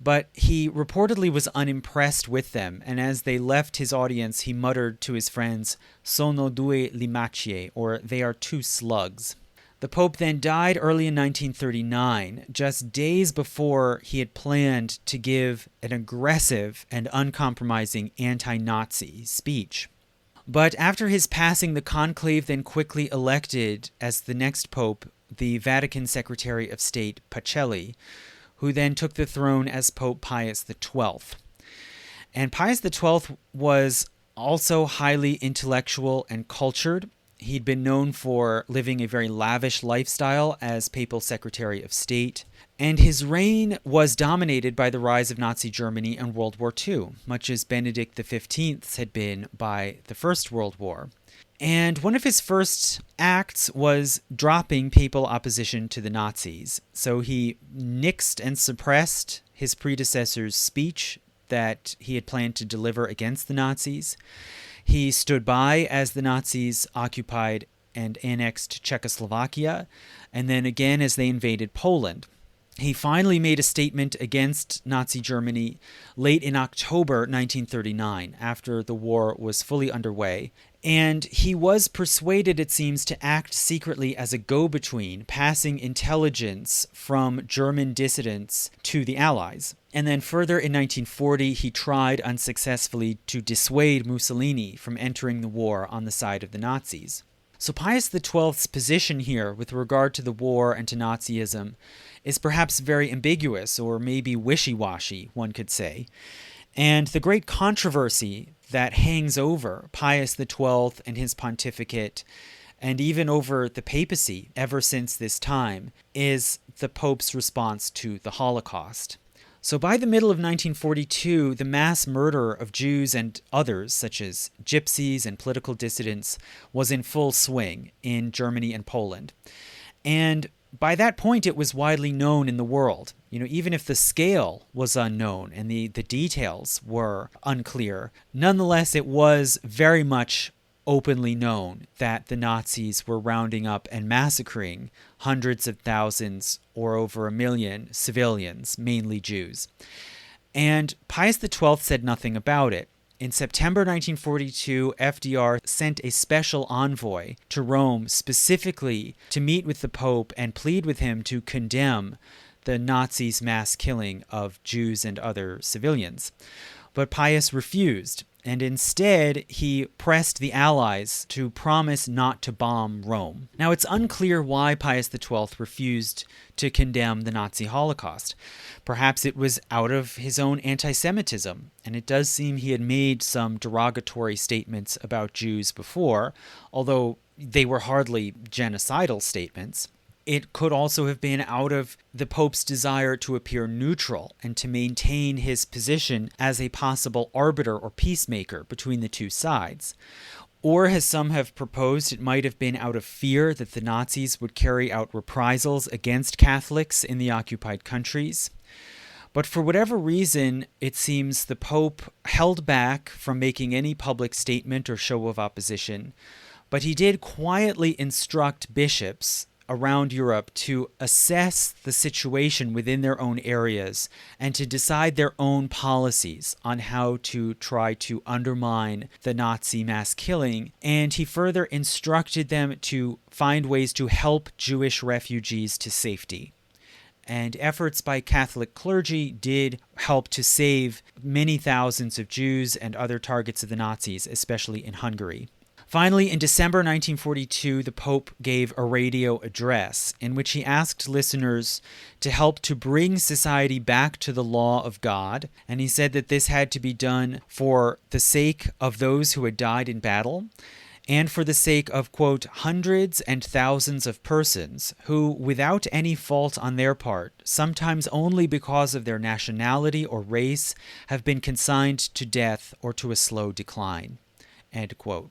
S1: But he reportedly was unimpressed with them, and as they left his audience, he muttered to his friends, "Sono due limaccie," or "they are 2 slugs." The Pope then died early in 1939, just days before he had planned to give an aggressive and uncompromising anti-Nazi speech. But after his passing, the conclave then quickly elected as the next Pope the Vatican Secretary of State Pacelli, who then took the throne as Pope Pius XII. And Pius XII was also highly intellectual and cultured. He'd been known for living a very lavish lifestyle as Papal Secretary of State, and his reign was dominated by the rise of Nazi Germany and World War II, much as Benedict XV's had been by the First World War. And one of his first acts was dropping papal opposition to the Nazis. So he nixed and suppressed his predecessor's speech that he had planned to deliver against the Nazis. He stood by as the Nazis occupied and annexed Czechoslovakia, and then again as they invaded Poland. He finally made a statement against Nazi Germany late in October 1939, after the war was fully underway. And he was persuaded, it seems, to act secretly as a go-between, passing intelligence from German dissidents to the Allies. And then further in 1940, he tried unsuccessfully to dissuade Mussolini from entering the war on the side of the Nazis. So Pius XII's position here with regard to the war and to Nazism is perhaps very ambiguous, or maybe wishy-washy, one could say. And the great controversy that hangs over Pius XII and his pontificate, and even over the papacy ever since this time, is the Pope's response to the Holocaust. So by the middle of 1942, the mass murder of Jews and others, such as gypsies and political dissidents, was in full swing in Germany and Poland. And by that point, it was widely known in the world. Even if the scale was unknown and the details were unclear, nonetheless, it was very much openly known that the Nazis were rounding up and massacring hundreds of thousands or over 1 million civilians, mainly Jews. And Pius XII said nothing about it. In September 1942, FDR sent a special envoy to Rome specifically to meet with the Pope and plead with him to condemn the Nazis' mass killing of Jews and other civilians. But Pius refused, and instead he pressed the Allies to promise not to bomb Rome. Now, it's unclear why Pius XII refused to condemn the Nazi Holocaust. Perhaps it was out of his own anti-Semitism, and it does seem he had made some derogatory statements about Jews before, although they were hardly genocidal statements. It could also have been out of the Pope's desire to appear neutral and to maintain his position as a possible arbiter or peacemaker between the two sides. Or, as some have proposed, it might have been out of fear that the Nazis would carry out reprisals against Catholics in the occupied countries. But for whatever reason, it seems the Pope held back from making any public statement or show of opposition, but he did quietly instruct bishops around Europe to assess the situation within their own areas and to decide their own policies on how to try to undermine the Nazi mass killing. And he further instructed them to find ways to help Jewish refugees to safety. And efforts by Catholic clergy did help to save many thousands of Jews and other targets of the Nazis, especially in Hungary. Finally, in December 1942, the Pope gave a radio address in which he asked listeners to help to bring society back to the law of God, and he said that this had to be done for the sake of those who had died in battle, and for the sake of, quote, hundreds and thousands of persons who, without any fault on their part, sometimes only because of their nationality or race, have been consigned to death or to a slow decline, end quote.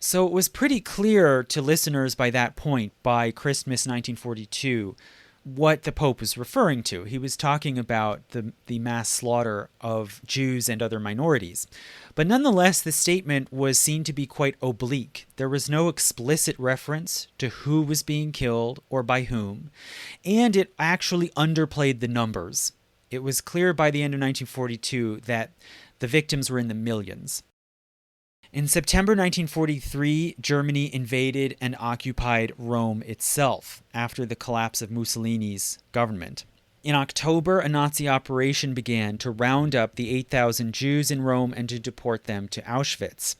S1: So it was pretty clear to listeners by that point, by Christmas 1942, what the Pope was referring to. He was talking about the mass slaughter of Jews and other minorities. But nonetheless, the statement was seen to be quite oblique. There was no explicit reference to who was being killed or by whom, and it actually underplayed the numbers. It was clear by the end of 1942 that the victims were in the millions. In September 1943, Germany invaded and occupied Rome itself after the collapse of Mussolini's government. In October, a Nazi operation began to round up the 8,000 Jews in Rome and to deport them to Auschwitz.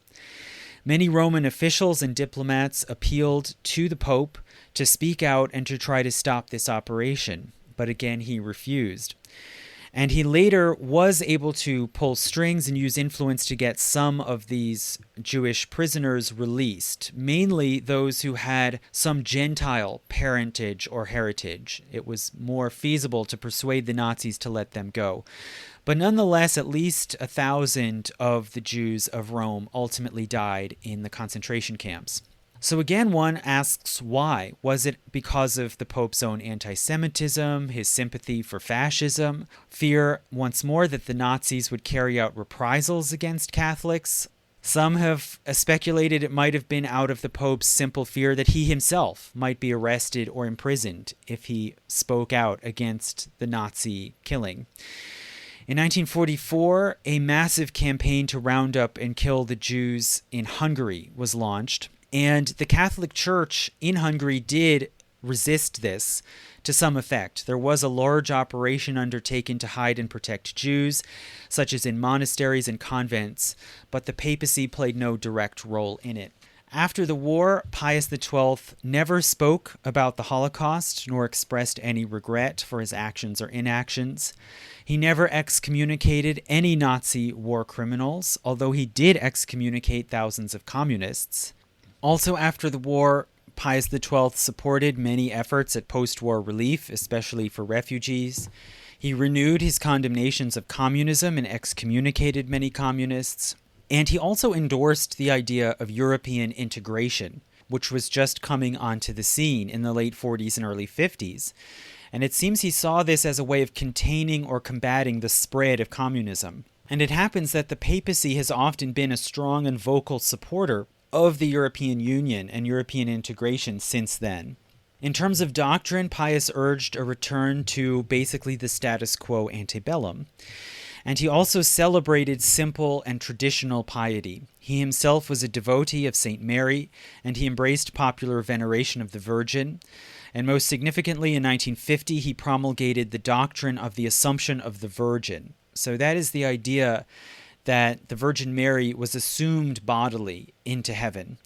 S1: Many Roman officials and diplomats appealed to the Pope to speak out and to try to stop this operation, but again he refused. And he later was able to pull strings and use influence to get some of these Jewish prisoners released, mainly those who had some Gentile parentage or heritage. It was more feasible to persuade the Nazis to let them go. But nonetheless, at least 1,000 of the Jews of Rome ultimately died in the concentration camps. So again, one asks why. Was it because of the Pope's own anti-Semitism, his sympathy for fascism, fear once more that the Nazis would carry out reprisals against Catholics? Some have speculated it might have been out of the Pope's simple fear that he himself might be arrested or imprisoned if he spoke out against the Nazi killing. In 1944, a massive campaign to round up and kill the Jews in Hungary was launched. And the Catholic Church in Hungary did resist this to some effect. There was a large operation undertaken to hide and protect Jews, such as in monasteries and convents, but the papacy played no direct role in it. After the war, Pius XII never spoke about the Holocaust nor expressed any regret for his actions or inactions. He never excommunicated any Nazi war criminals, although he did excommunicate thousands of communists. Also after the war, Pius XII supported many efforts at post-war relief, especially for refugees. He renewed his condemnations of communism and excommunicated many communists. And he also endorsed the idea of European integration, which was just coming onto the scene in the late 40s and early 50s. And it seems he saw this as a way of containing or combating the spread of communism. And it happens that the papacy has often been a strong and vocal supporter of the European Union and European integration since then. In terms of doctrine, Pius urged a return to basically the status quo ante bellum. And he also celebrated simple and traditional piety. He himself was a devotee of St. Mary, and he embraced popular veneration of the Virgin. And most significantly, in 1950, he promulgated the doctrine of the Assumption of the Virgin. So that is the idea that the Virgin Mary was assumed bodily into heaven,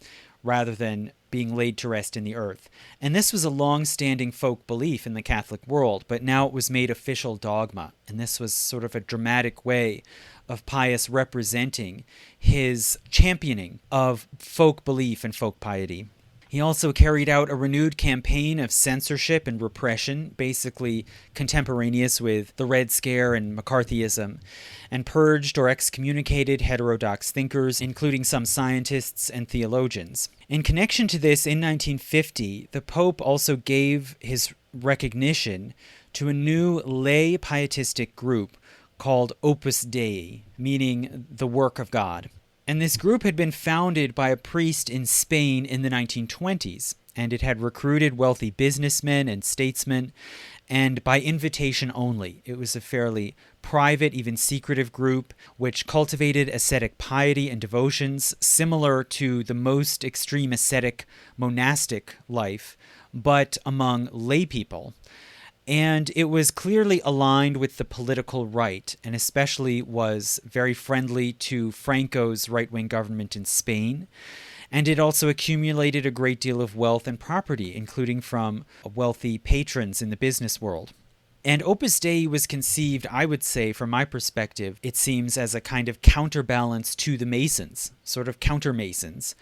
S1: rather than being laid to rest in the earth. And this was a long-standing folk belief in the Catholic world, but now it was made official dogma. And this was sort of a dramatic way of Pius representing his championing of folk belief and folk piety. He also carried out a renewed campaign of censorship and repression, basically contemporaneous with the Red Scare and McCarthyism, and purged or excommunicated heterodox thinkers, including some scientists and theologians. In connection to this, in 1950, the Pope also gave his recognition to a new lay pietistic group called Opus Dei, meaning the work of God. And this group had been founded by a priest in Spain in the 1920s, and it had recruited wealthy businessmen and statesmen, and by invitation only. It was a fairly private, even secretive group, which cultivated ascetic piety and devotions similar to the most extreme ascetic monastic life, but among lay people. And it was clearly aligned with the political right, and especially was very friendly to Franco's right-wing government in Spain. And it also accumulated a great deal of wealth and property, including from wealthy patrons in the business world. And Opus Dei was conceived, I would say, from my perspective, it seems as a kind of counterbalance to the Masons, sort of counter-Masons,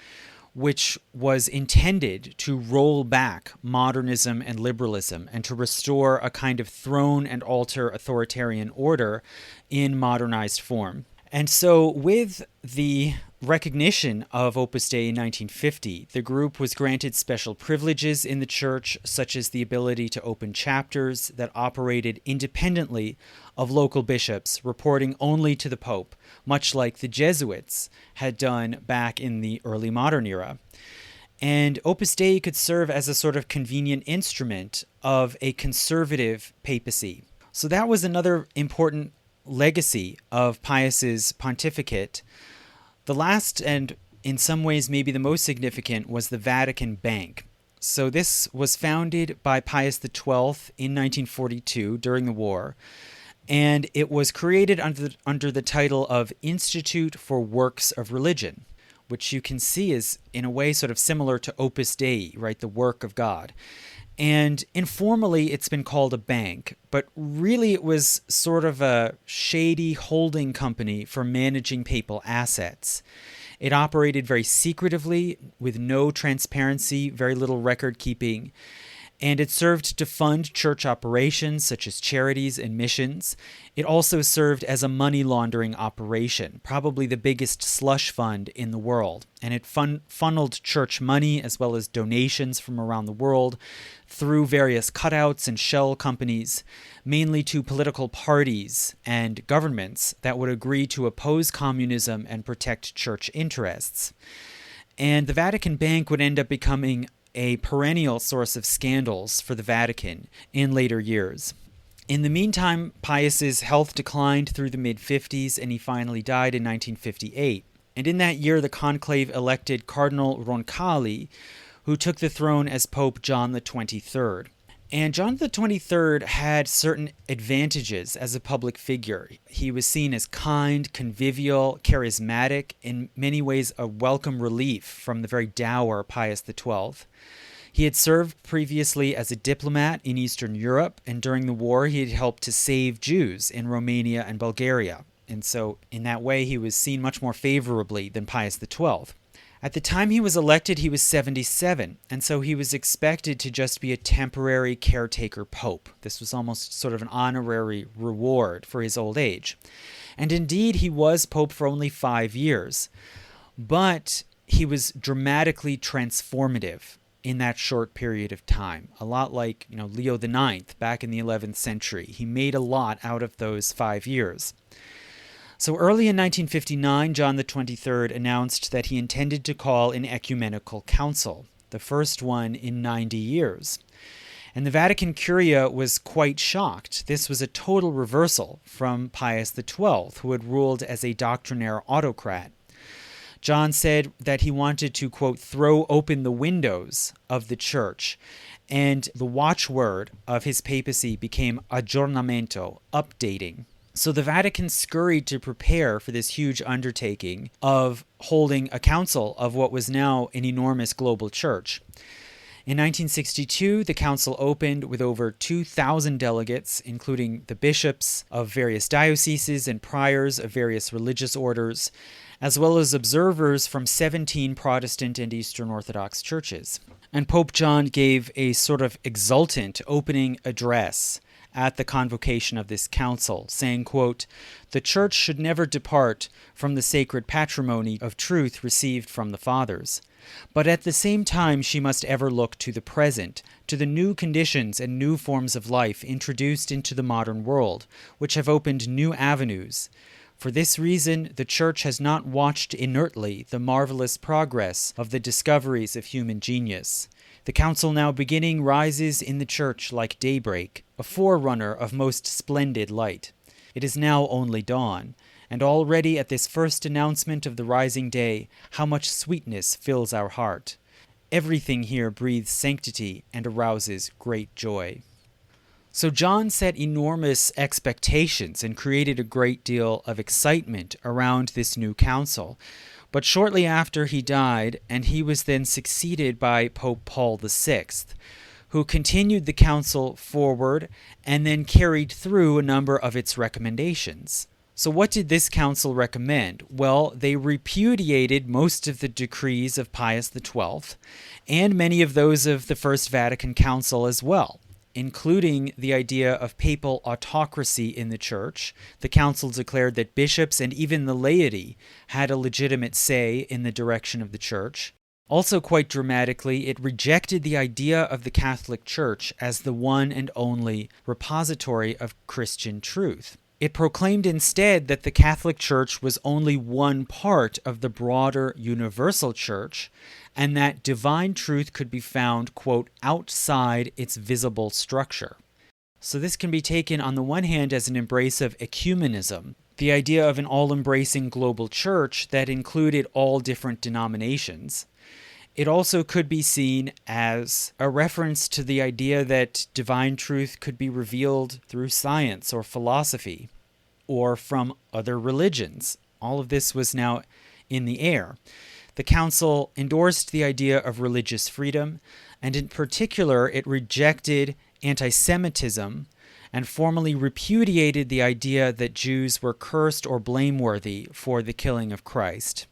S1: which was intended to roll back modernism and liberalism and to restore a kind of throne and altar authoritarian order in modernized form. And so with the recognition of Opus Dei in 1950, the group was granted special privileges in the church, such as the ability to open chapters that operated independently of local bishops, reporting only to the Pope, much like the Jesuits had done back in the early modern era. And Opus Dei could serve as a sort of convenient instrument of a conservative papacy. So that was another important legacy of Pius's pontificate. The last, and in some ways maybe the most significant, was the Vatican Bank. So this was founded by Pius XII in 1942 during the war, and it was created under the title of Institute for Works of Religion, which you can see is in a way sort of similar to Opus Dei, right, the work of God. And informally, it's been called a bank, but really it was sort of a shady holding company for managing papal assets. It operated very secretively, with no transparency, very little record keeping, and it served to fund church operations such as charities and missions. It also served as a money laundering operation, probably the biggest slush fund in the world, and it funneled church money as well as donations from around the world through various cutouts and shell companies, mainly to political parties and governments that would agree to oppose communism and protect church interests. And the Vatican Bank would end up becoming a perennial source of scandals for the Vatican in later years. In the meantime, Pius's health declined through the mid-50s, and he finally died in 1958. And in that year, the conclave elected Cardinal Roncalli, who took the throne as Pope John XXIII. And John XXIII had certain advantages as a public figure. He was seen as kind, convivial, charismatic, in many ways a welcome relief from the very dour Pius XII. He had served previously as a diplomat in Eastern Europe, and during the war he had helped to save Jews in Romania and Bulgaria. And so in that way he was seen much more favorably than Pius XII. At the time he was elected, he was 77, and so he was expected to just be a temporary caretaker pope. This was almost sort of an honorary reward for his old age. And indeed, he was pope for only 5 years. But he was dramatically transformative in that short period of time. A lot like, Leo IX back in the 11th century. He made a lot out of those 5 years. So early in 1959, John XXIII announced that he intended to call an ecumenical council, the first one in 90 years. And the Vatican Curia was quite shocked. This was a total reversal from Pius XII, who had ruled as a doctrinaire autocrat. John said that he wanted to, quote, throw open the windows of the church, and the watchword of his papacy became aggiornamento, updating. So the Vatican scurried to prepare for this huge undertaking of holding a council of what was now an enormous global church. In 1962, the council opened with over 2,000 delegates, including the bishops of various dioceses and priors of various religious orders, as well as observers from 17 Protestant and Eastern Orthodox churches. And Pope John gave a sort of exultant opening address at the convocation of this council, saying, quote, "The Church should never depart from the sacred patrimony of truth received from the Fathers. But at the same time she must ever look to the present, to the new conditions and new forms of life introduced into the modern world, which have opened new avenues. For this reason, the Church has not watched inertly the marvelous progress of the discoveries of human genius. The council now beginning rises in the Church like daybreak, a forerunner of most splendid light. It is now only dawn, and already at this first announcement of the rising day, how much sweetness fills our heart. Everything here breathes sanctity and arouses great joy." So John set enormous expectations and created a great deal of excitement around this new council. But shortly after he died, and he was then succeeded by Pope Paul VI, who continued the council forward and then carried through a number of its recommendations. So what did this council recommend? Well, they repudiated most of the decrees of Pius XII and many of those of the First Vatican Council as well, including the idea of papal autocracy in the church. The council declared that bishops and even the laity had a legitimate say in the direction of the church. Also, quite dramatically, it rejected the idea of the Catholic Church as the one and only repository of Christian truth. It proclaimed instead that the Catholic Church was only one part of the broader universal church, and that divine truth could be found, quote, outside its visible structure. So this can be taken on the one hand as an embrace of ecumenism, the idea of an all-embracing global church that included all different denominations. It also could be seen as a reference to the idea that divine truth could be revealed through science or philosophy or from other religions. All of this was now in the air. The council endorsed the idea of religious freedom, and in particular, it rejected anti-Semitism and formally repudiated the idea that Jews were cursed or blameworthy for the killing of Christ.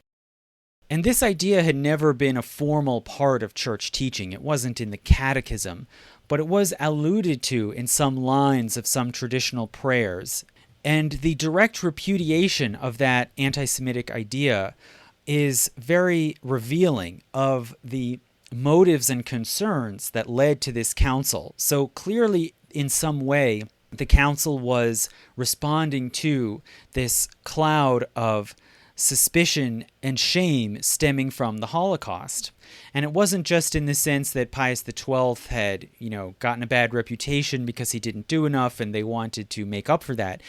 S1: And this idea had never been a formal part of church teaching. It wasn't in the catechism, but it was alluded to in some lines of some traditional prayers. And the direct repudiation of that anti-Semitic idea is very revealing of the motives and concerns that led to this council. So clearly, in some way, the council was responding to this cloud of suspicion and shame stemming from the Holocaust. And it wasn't just in the sense that Pius XII had, gotten a bad reputation because he didn't do enough and they wanted to make up for that.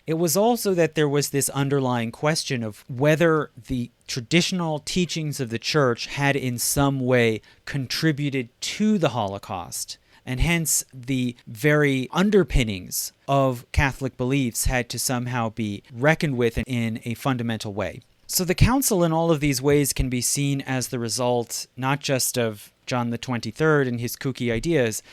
S1: It was also that there was this underlying question of whether the traditional teachings of the church had in some way contributed to the Holocaust. And hence, the very underpinnings of Catholic beliefs had to somehow be reckoned with in a fundamental way. So the council in all of these ways can be seen as the result not just of John XXIII and his kooky ideas,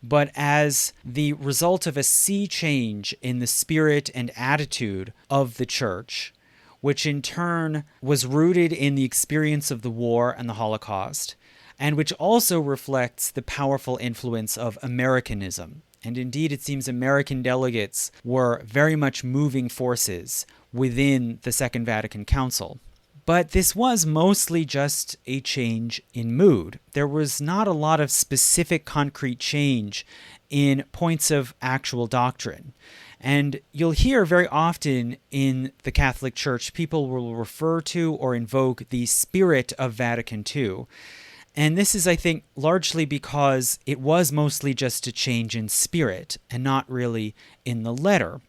S1: but as the result of a sea change in the spirit and attitude of the church, which in turn was rooted in the experience of the war and the Holocaust, and which also reflects the powerful influence of Americanism. And indeed, it seems American delegates were very much moving forces within the Second Vatican Council. But this was mostly just a change in mood. There was not a lot of specific concrete change in points of actual doctrine. And you'll hear very often in the Catholic Church, people will refer to or invoke the spirit of Vatican II. And this is, I think, largely because it was mostly just a change in spirit and not really in the letter.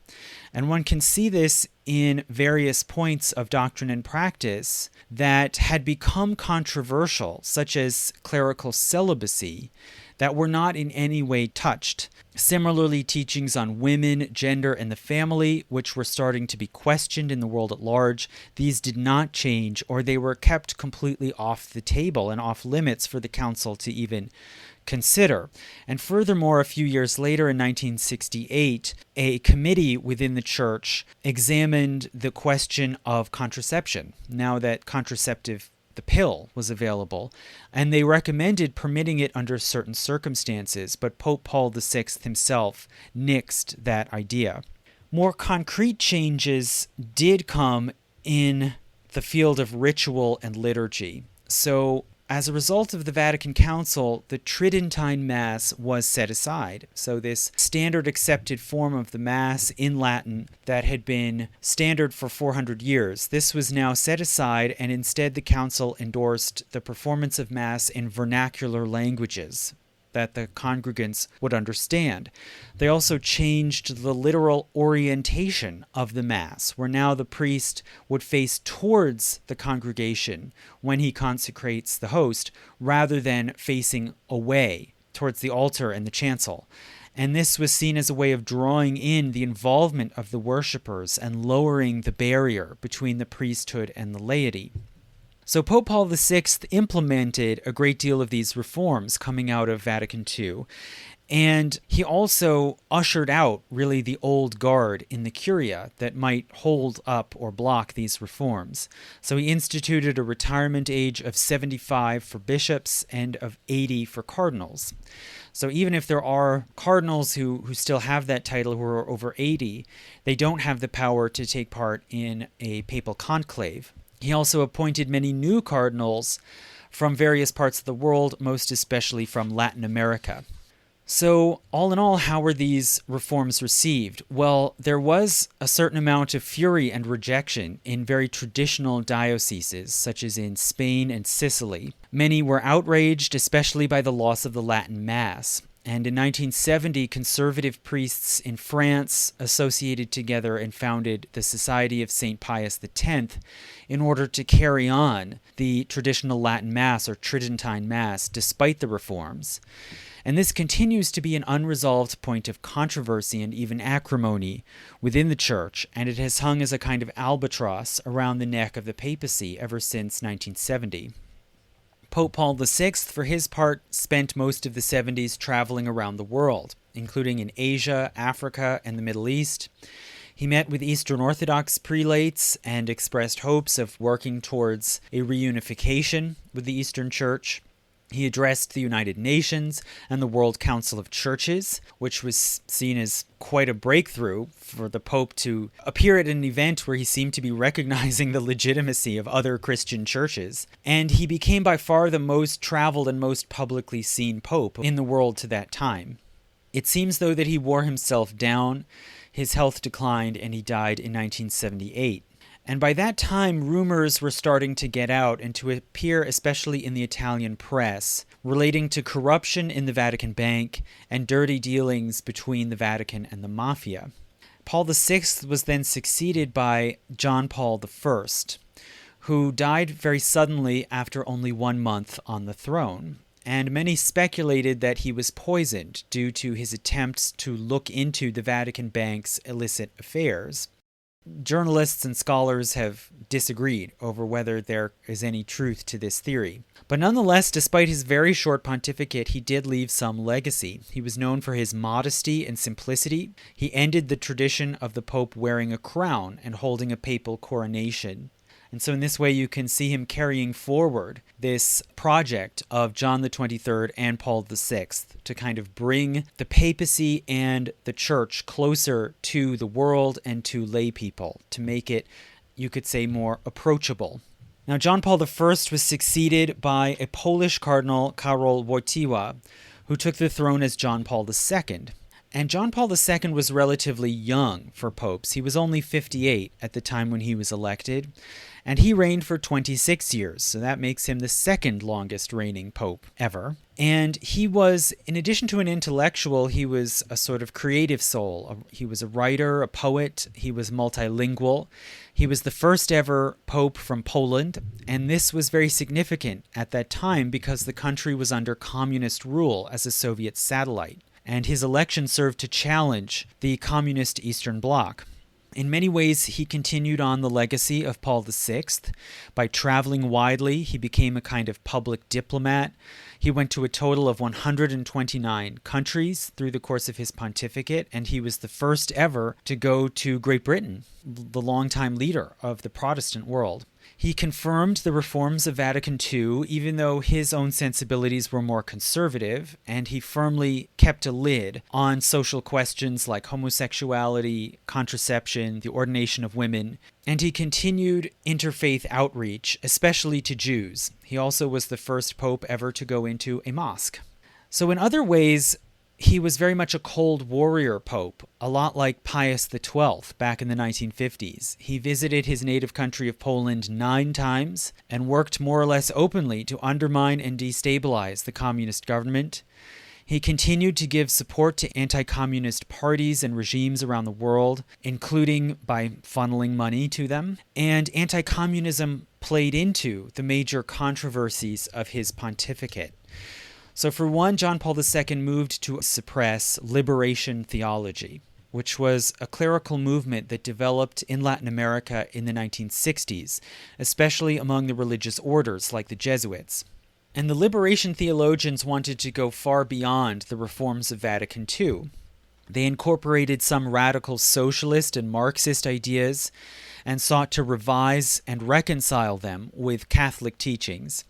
S1: And one can see this in various points of doctrine and practice that had become controversial, such as clerical celibacy, that were not in any way touched. Similarly, teachings on women, gender, and the family, which were starting to be questioned in the world at large, these did not change, or they were kept completely off the table and off limits for the council to even consider. And furthermore, a few years later in 1968, a committee within the church examined the question of contraception, now that the pill was available, and they recommended permitting it under certain circumstances, but Pope Paul VI himself nixed that idea. More concrete changes did come in the field of ritual and liturgy. So, as a result of the Vatican Council, the Tridentine Mass was set aside. So this standard accepted form of the Mass in Latin that had been standard for 400 years, this was now set aside, and instead the Council endorsed the performance of Mass in vernacular languages that the congregants would understand. They also changed the literal orientation of the Mass, where now the priest would face towards the congregation when he consecrates the host, rather than facing away towards the altar and the chancel. And this was seen as a way of drawing in the involvement of the worshippers and lowering the barrier between the priesthood and the laity. So Pope Paul VI implemented a great deal of these reforms coming out of Vatican II, and he also ushered out really the old guard in the Curia that might hold up or block these reforms. So he instituted a retirement age of 75 for bishops and of 80 for cardinals. So even if there are cardinals who still have that title who are over 80, they don't have the power to take part in a papal conclave. He also appointed many new cardinals from various parts of the world, most especially from Latin America. So, all in all, how were these reforms received? Well, there was a certain amount of fury and rejection in very traditional dioceses, such as in Spain and Sicily. Many were outraged, especially by the loss of the Latin Mass. And in 1970, conservative priests in France associated together and founded the Society of St. Pius X in order to carry on the traditional Latin Mass or Tridentine Mass despite the reforms. And this continues to be an unresolved point of controversy and even acrimony within the Church, and it has hung as a kind of albatross around the neck of the papacy ever since 1970. Pope Paul VI, for his part, spent most of the 70s traveling around the world, including in Asia, Africa, and the Middle East. He met with Eastern Orthodox prelates and expressed hopes of working towards a reunification with the Eastern Church. He addressed the United Nations and the World Council of Churches, which was seen as quite a breakthrough for the Pope to appear at an event where he seemed to be recognizing the legitimacy of other Christian churches. And he became by far the most traveled and most publicly seen Pope in the world to that time. It seems, though, that he wore himself down, his health declined, and he died in 1978. And by that time, rumors were starting to get out and to appear, especially in the Italian press, relating to corruption in the Vatican Bank and dirty dealings between the Vatican and the mafia. Paul VI was then succeeded by John Paul I, who died very suddenly after only 1 month on the throne. And many speculated that he was poisoned due to his attempts to look into the Vatican Bank's illicit affairs. Journalists and scholars have disagreed over whether there is any truth to this theory. But nonetheless, despite his very short pontificate, he did leave some legacy. He was known for his modesty and simplicity. He ended the tradition of the Pope wearing a crown and holding a papal coronation. And so in this way, you can see him carrying forward this project of John the 23rd and Paul VI to kind of bring the papacy and the church closer to the world and to lay people, to make it, you could say, more approachable. Now, John Paul I was succeeded by a Polish cardinal, Karol Wojtyła, who took the throne as John Paul II. And John Paul II was relatively young for popes. He was only 58 at the time when he was elected, and he reigned for 26 years, so that makes him the second longest reigning pope ever. And he was, in addition to an intellectual, he was a sort of creative soul. He was a writer, a poet, he was multilingual. He was the first ever pope from Poland, and this was very significant at that time because the country was under communist rule as a Soviet satellite. And his election served to challenge the communist Eastern Bloc. In many ways, he continued on the legacy of Paul VI. By traveling widely, he became a kind of public diplomat. He went to a total of 129 countries through the course of his pontificate, and he was the first ever to go to Great Britain, the longtime leader of the Protestant world. He confirmed the reforms of Vatican II, even though his own sensibilities were more conservative, and he firmly kept a lid on social questions like homosexuality, contraception, the ordination of women, and he continued interfaith outreach, especially to Jews. He also was the first pope ever to go into a mosque. So in other ways, he was very much a cold warrior pope, a lot like Pius XII back in the 1950s. He visited his native country of Poland 9 times and worked more or less openly to undermine and destabilize the communist government. He continued to give support to anti-communist parties and regimes around the world, including by funneling money to them. And anti-communism played into the major controversies of his pontificate. So for one, John Paul II moved to suppress Liberation Theology, which was a clerical movement that developed in Latin America in the 1960s, especially among the religious orders like the Jesuits. And the liberation theologians wanted to go far beyond the reforms of Vatican II. They incorporated some radical socialist and Marxist ideas and sought to revise and reconcile them with Catholic teachings.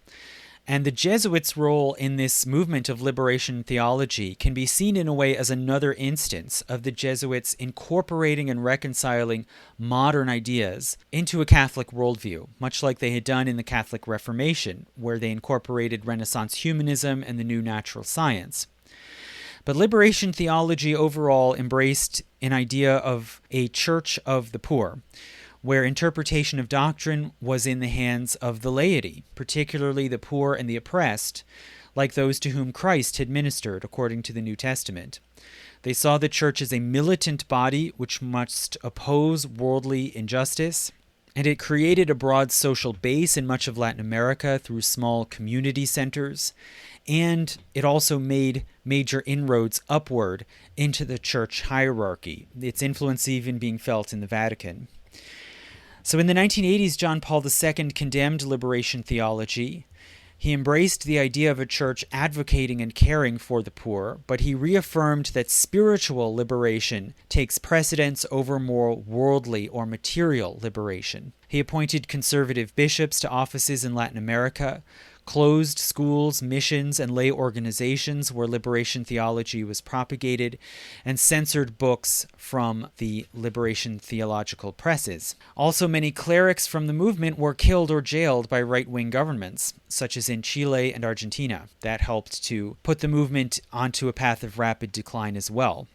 S1: And the Jesuits' role in this movement of liberation theology can be seen in a way as another instance of the Jesuits incorporating and reconciling modern ideas into a Catholic worldview, much like they had done in the Catholic Reformation, where they incorporated Renaissance humanism and the new natural science. But liberation theology overall embraced an idea of a church of the poor, where interpretation of doctrine was in the hands of the laity, particularly the poor and the oppressed, like those to whom Christ had ministered according to the New Testament. They saw the church as a militant body which must oppose worldly injustice, and it created a broad social base in much of Latin America through small community centers, and it also made major inroads upward into the church hierarchy, its influence even being felt in the Vatican. So in the 1980s, John Paul II condemned liberation theology. He embraced the idea of a church advocating and caring for the poor, but he reaffirmed that spiritual liberation takes precedence over more worldly or material liberation. He appointed conservative bishops to offices in Latin America, closed schools, missions, and lay organizations where liberation theology was propagated, and censored books from the liberation theological presses. Also, many clerics from the movement were killed or jailed by right-wing governments, such as in Chile and Argentina. That helped to put the movement onto a path of rapid decline as well.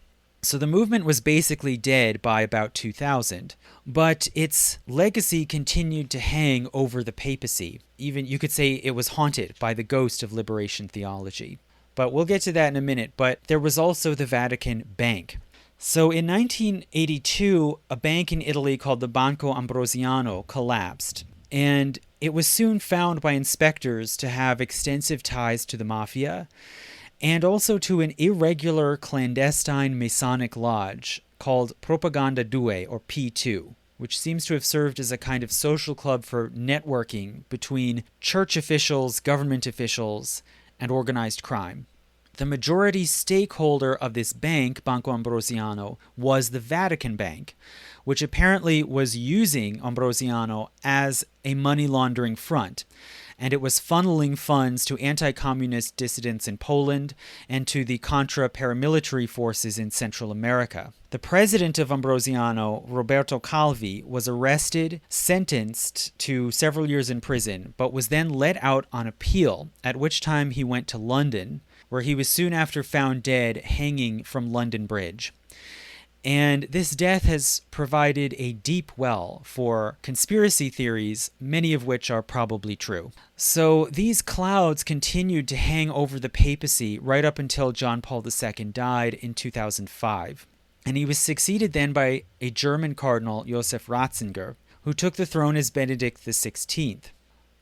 S1: So the movement was basically dead by about 2000, but its legacy continued to hang over the papacy. Even you could say it was haunted by the ghost of liberation theology. But we'll get to that in a minute. But there was also the Vatican Bank. So in 1982, a bank in Italy called the Banco Ambrosiano collapsed, and it was soon found by inspectors to have extensive ties to the mafia, and also to an irregular clandestine Masonic lodge called Propaganda 2, or P2. which seems to have served as a kind of social club for networking between church officials, government officials, and organized crime. The majority stakeholder of this bank, Banco Ambrosiano, was the Vatican Bank, which apparently was using Ambrosiano as a money laundering front. And it was funneling funds to anti-communist dissidents in Poland and to the Contra paramilitary forces in Central America. The president of Ambrosiano, Roberto Calvi, was arrested, sentenced to several years in prison, but was then let out on appeal, at which time he went to London, where he was soon after found dead hanging from London Bridge. And this death has provided a deep well for conspiracy theories, many of which are probably true. So these clouds continued to hang over the papacy right up until John Paul II died in 2005. And he was succeeded then by a German cardinal, Josef Ratzinger, who took the throne as Benedict XVI.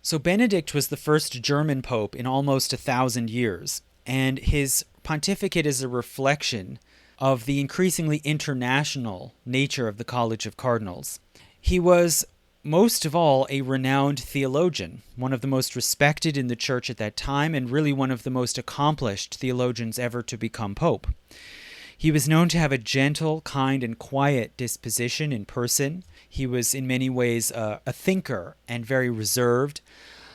S1: So Benedict was the first German pope in almost 1,000 years, and his pontificate is a reflection of the increasingly international nature of the College of Cardinals. He was, most of all, a renowned theologian, one of the most respected in the church at that time, and really one of the most accomplished theologians ever to become pope. He was known to have a gentle, kind, and quiet disposition in person. He was in many ways a thinker and very reserved,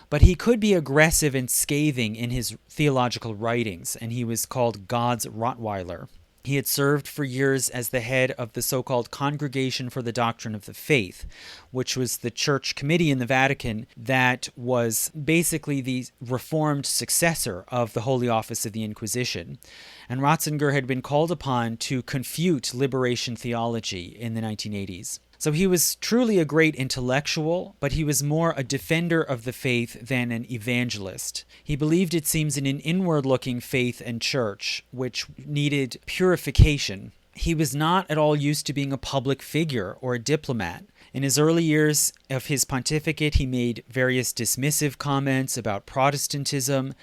S1: but he could be aggressive and scathing in his theological writings, and he was called God's Rottweiler. He had served for years as the head of the so-called Congregation for the Doctrine of the Faith, which was the church committee in the Vatican that was basically the reformed successor of the Holy Office of the Inquisition. And Ratzinger had been called upon to confute Liberation Theology in the 1980s. So he was truly a great intellectual, but he was more a defender of the faith than an evangelist. He believed, it seems, in an inward-looking faith and church, which needed purification. He was not at all used to being a public figure or a diplomat. In his early years of his pontificate, he made various dismissive comments about Protestantism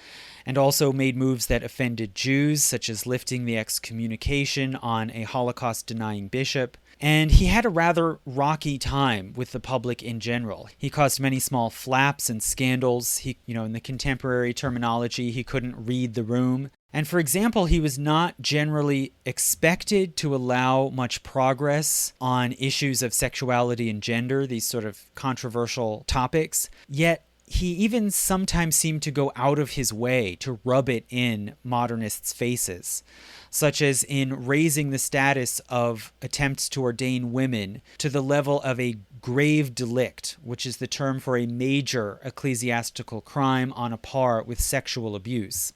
S1: and also made moves that offended Jews, such as lifting the excommunication on a Holocaust-denying bishop. And he had a rather rocky time with the public in general. He caused many small flaps and scandals. In the contemporary terminology, he couldn't read the room. And for example, he was not generally expected to allow much progress on issues of sexuality and gender, these sort of controversial topics. Yet he even sometimes seemed to go out of his way to rub it in modernists' faces, such as in raising the status of attempts to ordain women to the level of a grave delict, which is the term for a major ecclesiastical crime on a par with sexual abuse.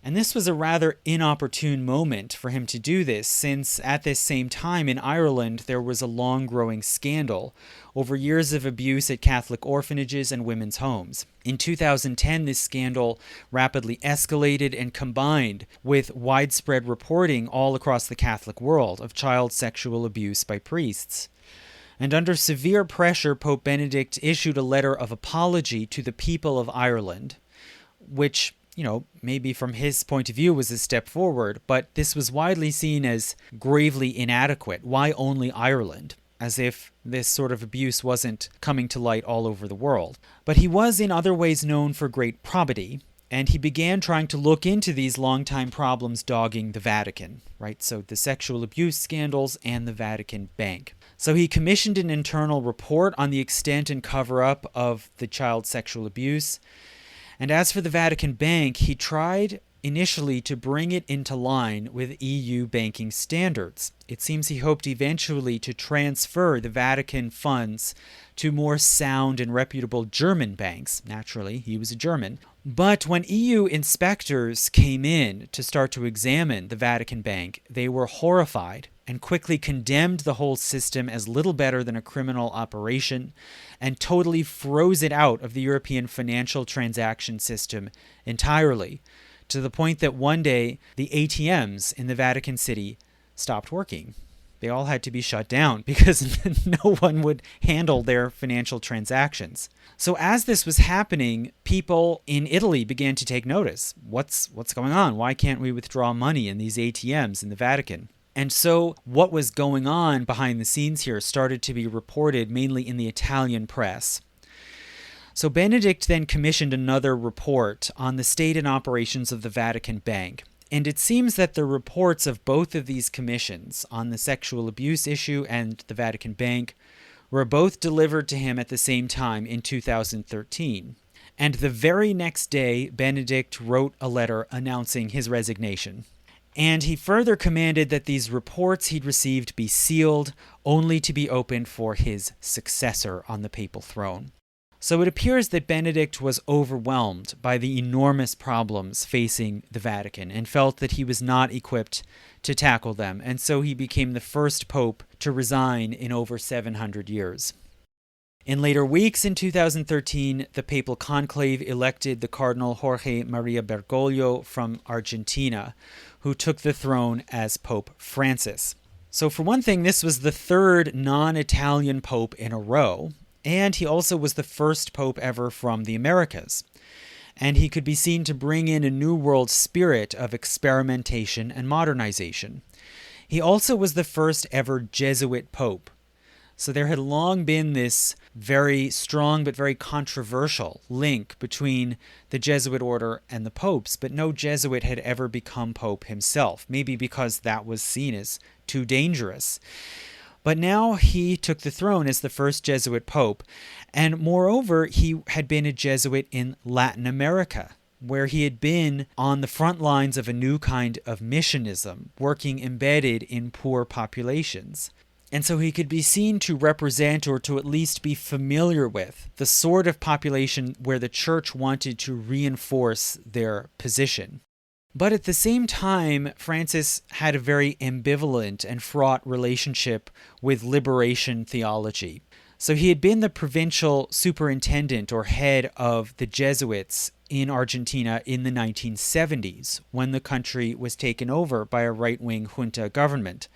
S1: And this was a rather inopportune moment for him to do this, since at this same time in Ireland there was a long-growing scandal over years of abuse at Catholic orphanages and women's homes. In 2010, this scandal rapidly escalated and combined with widespread reporting all across the Catholic world of child sexual abuse by priests. And under severe pressure, Pope Benedict issued a letter of apology to the people of Ireland, which, maybe from his point of view was a step forward, but this was widely seen as gravely inadequate. Why only Ireland? As if this sort of abuse wasn't coming to light all over the world. But he was in other ways known for great probity, and he began trying to look into these long-time problems dogging the Vatican, right? So the sexual abuse scandals and the Vatican Bank. So he commissioned an internal report on the extent and cover-up of the child sexual abuse. And as for the Vatican Bank, he tried initially to bring it into line with EU banking standards. It seems he hoped eventually to transfer the Vatican funds to more sound and reputable German banks. Naturally, he was a German. But when EU inspectors came in to start to examine the Vatican Bank, they were horrified and quickly condemned the whole system as little better than a criminal operation and totally froze it out of the European financial transaction system entirely, to the point that one day the ATMs in the Vatican City stopped working. They all had to be shut down because no one would handle their financial transactions. So as this was happening, people in Italy began to take notice. What's going on? Why can't we withdraw money in these ATMs in the Vatican? And so what was going on behind the scenes here started to be reported mainly in the Italian press. So Benedict then commissioned another report on the state and operations of the Vatican Bank. And it seems that the reports of both of these commissions on the sexual abuse issue and the Vatican Bank were both delivered to him at the same time in 2013. And the very next day, Benedict wrote a letter announcing his resignation. And he further commanded that these reports he'd received be sealed, only to be opened for his successor on the papal throne. So it appears that Benedict was overwhelmed by the enormous problems facing the Vatican and felt that he was not equipped to tackle them, and so he became the first pope to resign in over 700 years. In later weeks in 2013, the papal conclave elected the Cardinal Jorge Maria Bergoglio from Argentina, who took the throne as Pope Francis. So for one thing, this was the third non-Italian pope in a row, and he also was the first pope ever from the Americas. And he could be seen to bring in a new world spirit of experimentation and modernization. He also was the first ever Jesuit pope. So there had long been this very strong but very controversial link between the Jesuit order and the popes, but no Jesuit had ever become pope himself, maybe because that was seen as too dangerous. But now he took the throne as the first Jesuit pope, and moreover, he had been a Jesuit in Latin America, where he had been on the front lines of a new kind of missionism, working embedded in poor populations. And so he could be seen to represent, or to at least be familiar with, the sort of population where the church wanted to reinforce their position. But at the same time, Francis had a very ambivalent and fraught relationship with liberation theology. So he had been the provincial superintendent or head of the Jesuits in Argentina in the 1970s, when the country was taken over by a right-wing junta government.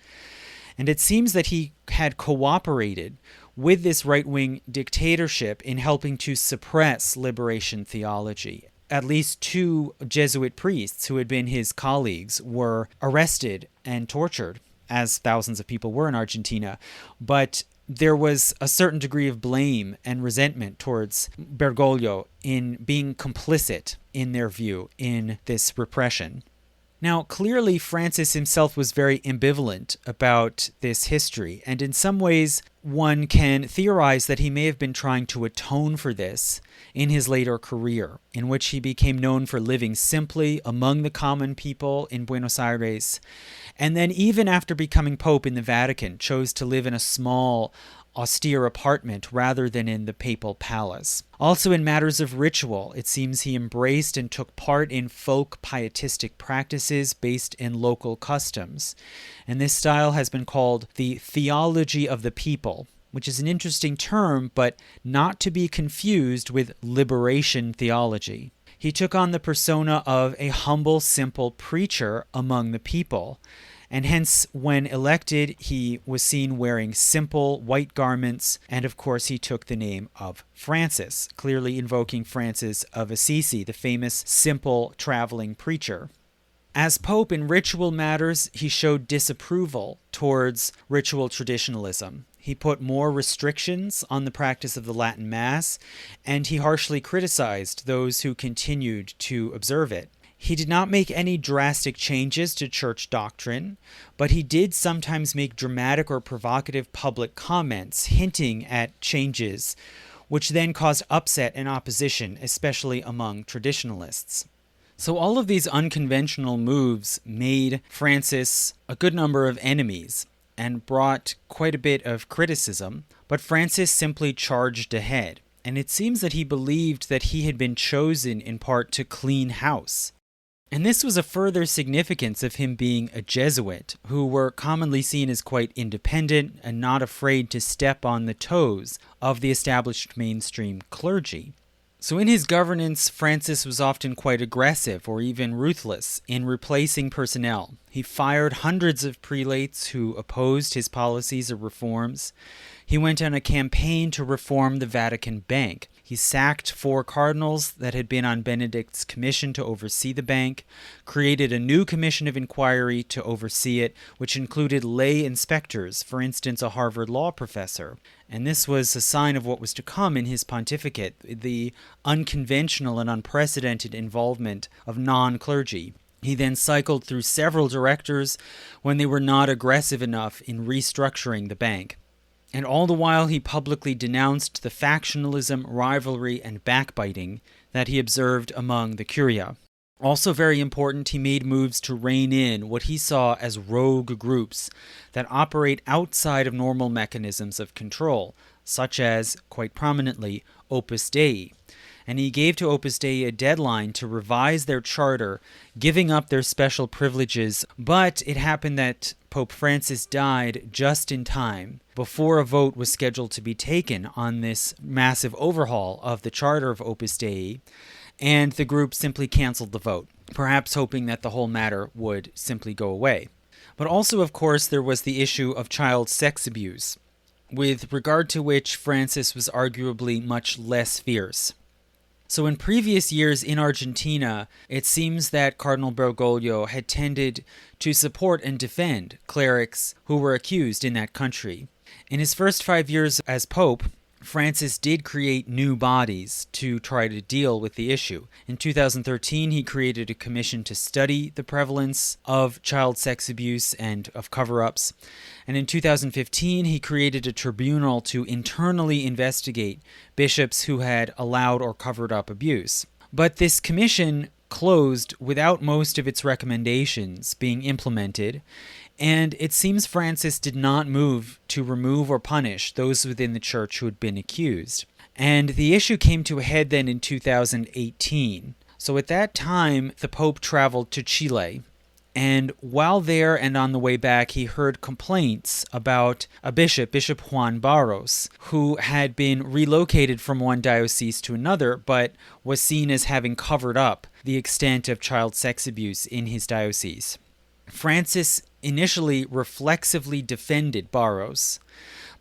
S1: And it seems that he had cooperated with this right-wing dictatorship in helping to suppress liberation theology. At least 2 Jesuit priests who had been his colleagues were arrested and tortured, as thousands of people were in Argentina. But there was a certain degree of blame and resentment towards Bergoglio in being complicit, in their view, in this repression. Now, clearly, Francis himself was very ambivalent about this history, and in some ways, one can theorize that he may have been trying to atone for this in his later career, in which he became known for living simply among the common people in Buenos Aires, and then even after becoming Pope in the Vatican, chose to live in a small, austere apartment rather than in the papal palace. Also in matters of ritual, it seems he embraced and took part in folk pietistic practices based in local customs. And this style has been called the theology of the people, which is an interesting term, but not to be confused with liberation theology. He took on the persona of a humble, simple preacher among the people. And hence, when elected, he was seen wearing simple white garments, and of course he took the name of Francis, clearly invoking Francis of Assisi, the famous simple traveling preacher. As Pope in ritual matters, he showed disapproval towards ritual traditionalism. He put more restrictions on the practice of the Latin Mass, and he harshly criticized those who continued to observe it. He did not make any drastic changes to church doctrine, but he did sometimes make dramatic or provocative public comments hinting at changes, which then caused upset and opposition, especially among traditionalists. So all of these unconventional moves made Francis a good number of enemies and brought quite a bit of criticism, but Francis simply charged ahead. And it seems that he believed that he had been chosen in part to clean house. And this was a further significance of him being a Jesuit, who were commonly seen as quite independent and not afraid to step on the toes of the established mainstream clergy. So in his governance, Francis was often quite aggressive or even ruthless in replacing personnel. He fired hundreds of prelates who opposed his policies or reforms. He went on a campaign to reform the Vatican Bank. He sacked 4 cardinals that had been on Benedict's commission to oversee the bank, created a new commission of inquiry to oversee it, which included lay inspectors, for instance, a Harvard law professor. And this was a sign of what was to come in his pontificate, the unconventional and unprecedented involvement of non-clergy. He then cycled through several directors when they were not aggressive enough in restructuring the bank. And all the while he publicly denounced the factionalism, rivalry, and backbiting that he observed among the curia. Also very important, he made moves to rein in what he saw as rogue groups that operate outside of normal mechanisms of control, such as, quite prominently, Opus Dei. And he gave to Opus Dei a deadline to revise their charter, giving up their special privileges, but it happened that Pope Francis died just in time, before a vote was scheduled to be taken on this massive overhaul of the charter of Opus Dei, and the group simply canceled the vote, perhaps hoping that the whole matter would simply go away. But also, of course, there was the issue of child sex abuse, with regard to which Francis was arguably much less fierce. So in previous years in Argentina, it seems that Cardinal Bergoglio had tended to support and defend clerics who were accused in that country. In his first 5 years as Pope, Francis did create new bodies to try to deal with the issue. In 2013, he created a commission to study the prevalence of child sex abuse and of cover-ups. And in 2015, he created a tribunal to internally investigate bishops who had allowed or covered up abuse. But this commission closed without most of its recommendations being implemented, and it seems Francis did not move to remove or punish those within the church who had been accused. And the issue came to a head then in 2018. So at that time, the Pope traveled to Chile, and while there and on the way back, he heard complaints about a bishop, Bishop Juan Barros, who had been relocated from one diocese to another, but was seen as having covered up the extent of child sex abuse in his diocese. Francis initially reflexively defended Barros,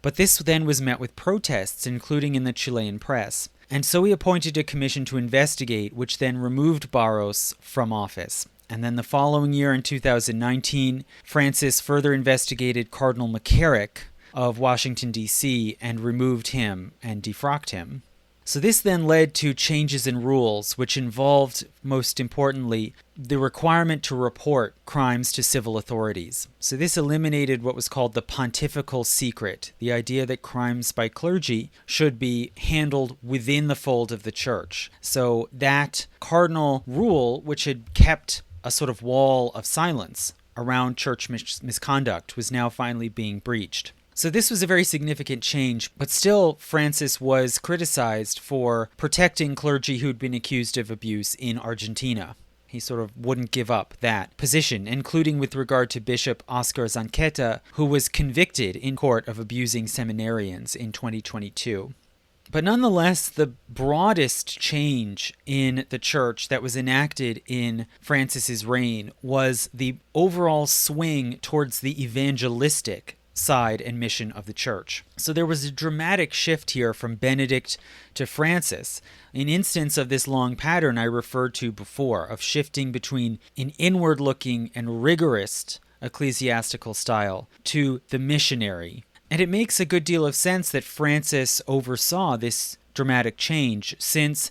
S1: but this then was met with protests, including in the Chilean press. And so he appointed a commission to investigate, which then removed Barros from office. And then the following year, in 2019, Francis further investigated Cardinal McCarrick of Washington, D.C., and removed him and defrocked him. So this then led to changes in rules, which involved, most importantly, the requirement to report crimes to civil authorities. So this eliminated what was called the pontifical secret, the idea that crimes by clergy should be handled within the fold of the church. So that cardinal rule, which had kept a sort of wall of silence around church misconduct, was now finally being breached. So this was a very significant change, but still Francis was criticized for protecting clergy who'd been accused of abuse in Argentina. He sort of wouldn't give up that position, including with regard to Bishop Oscar Zanqueta, who was convicted in court of abusing seminarians in 2022. But nonetheless, the broadest change in the church that was enacted in Francis's reign was the overall swing towards the evangelistic side and mission of the church. So there was a dramatic shift here from Benedict to Francis, an instance of this long pattern I referred to before, of shifting between an inward-looking and rigorous ecclesiastical style to the missionary. And it makes a good deal of sense that Francis oversaw this dramatic change, since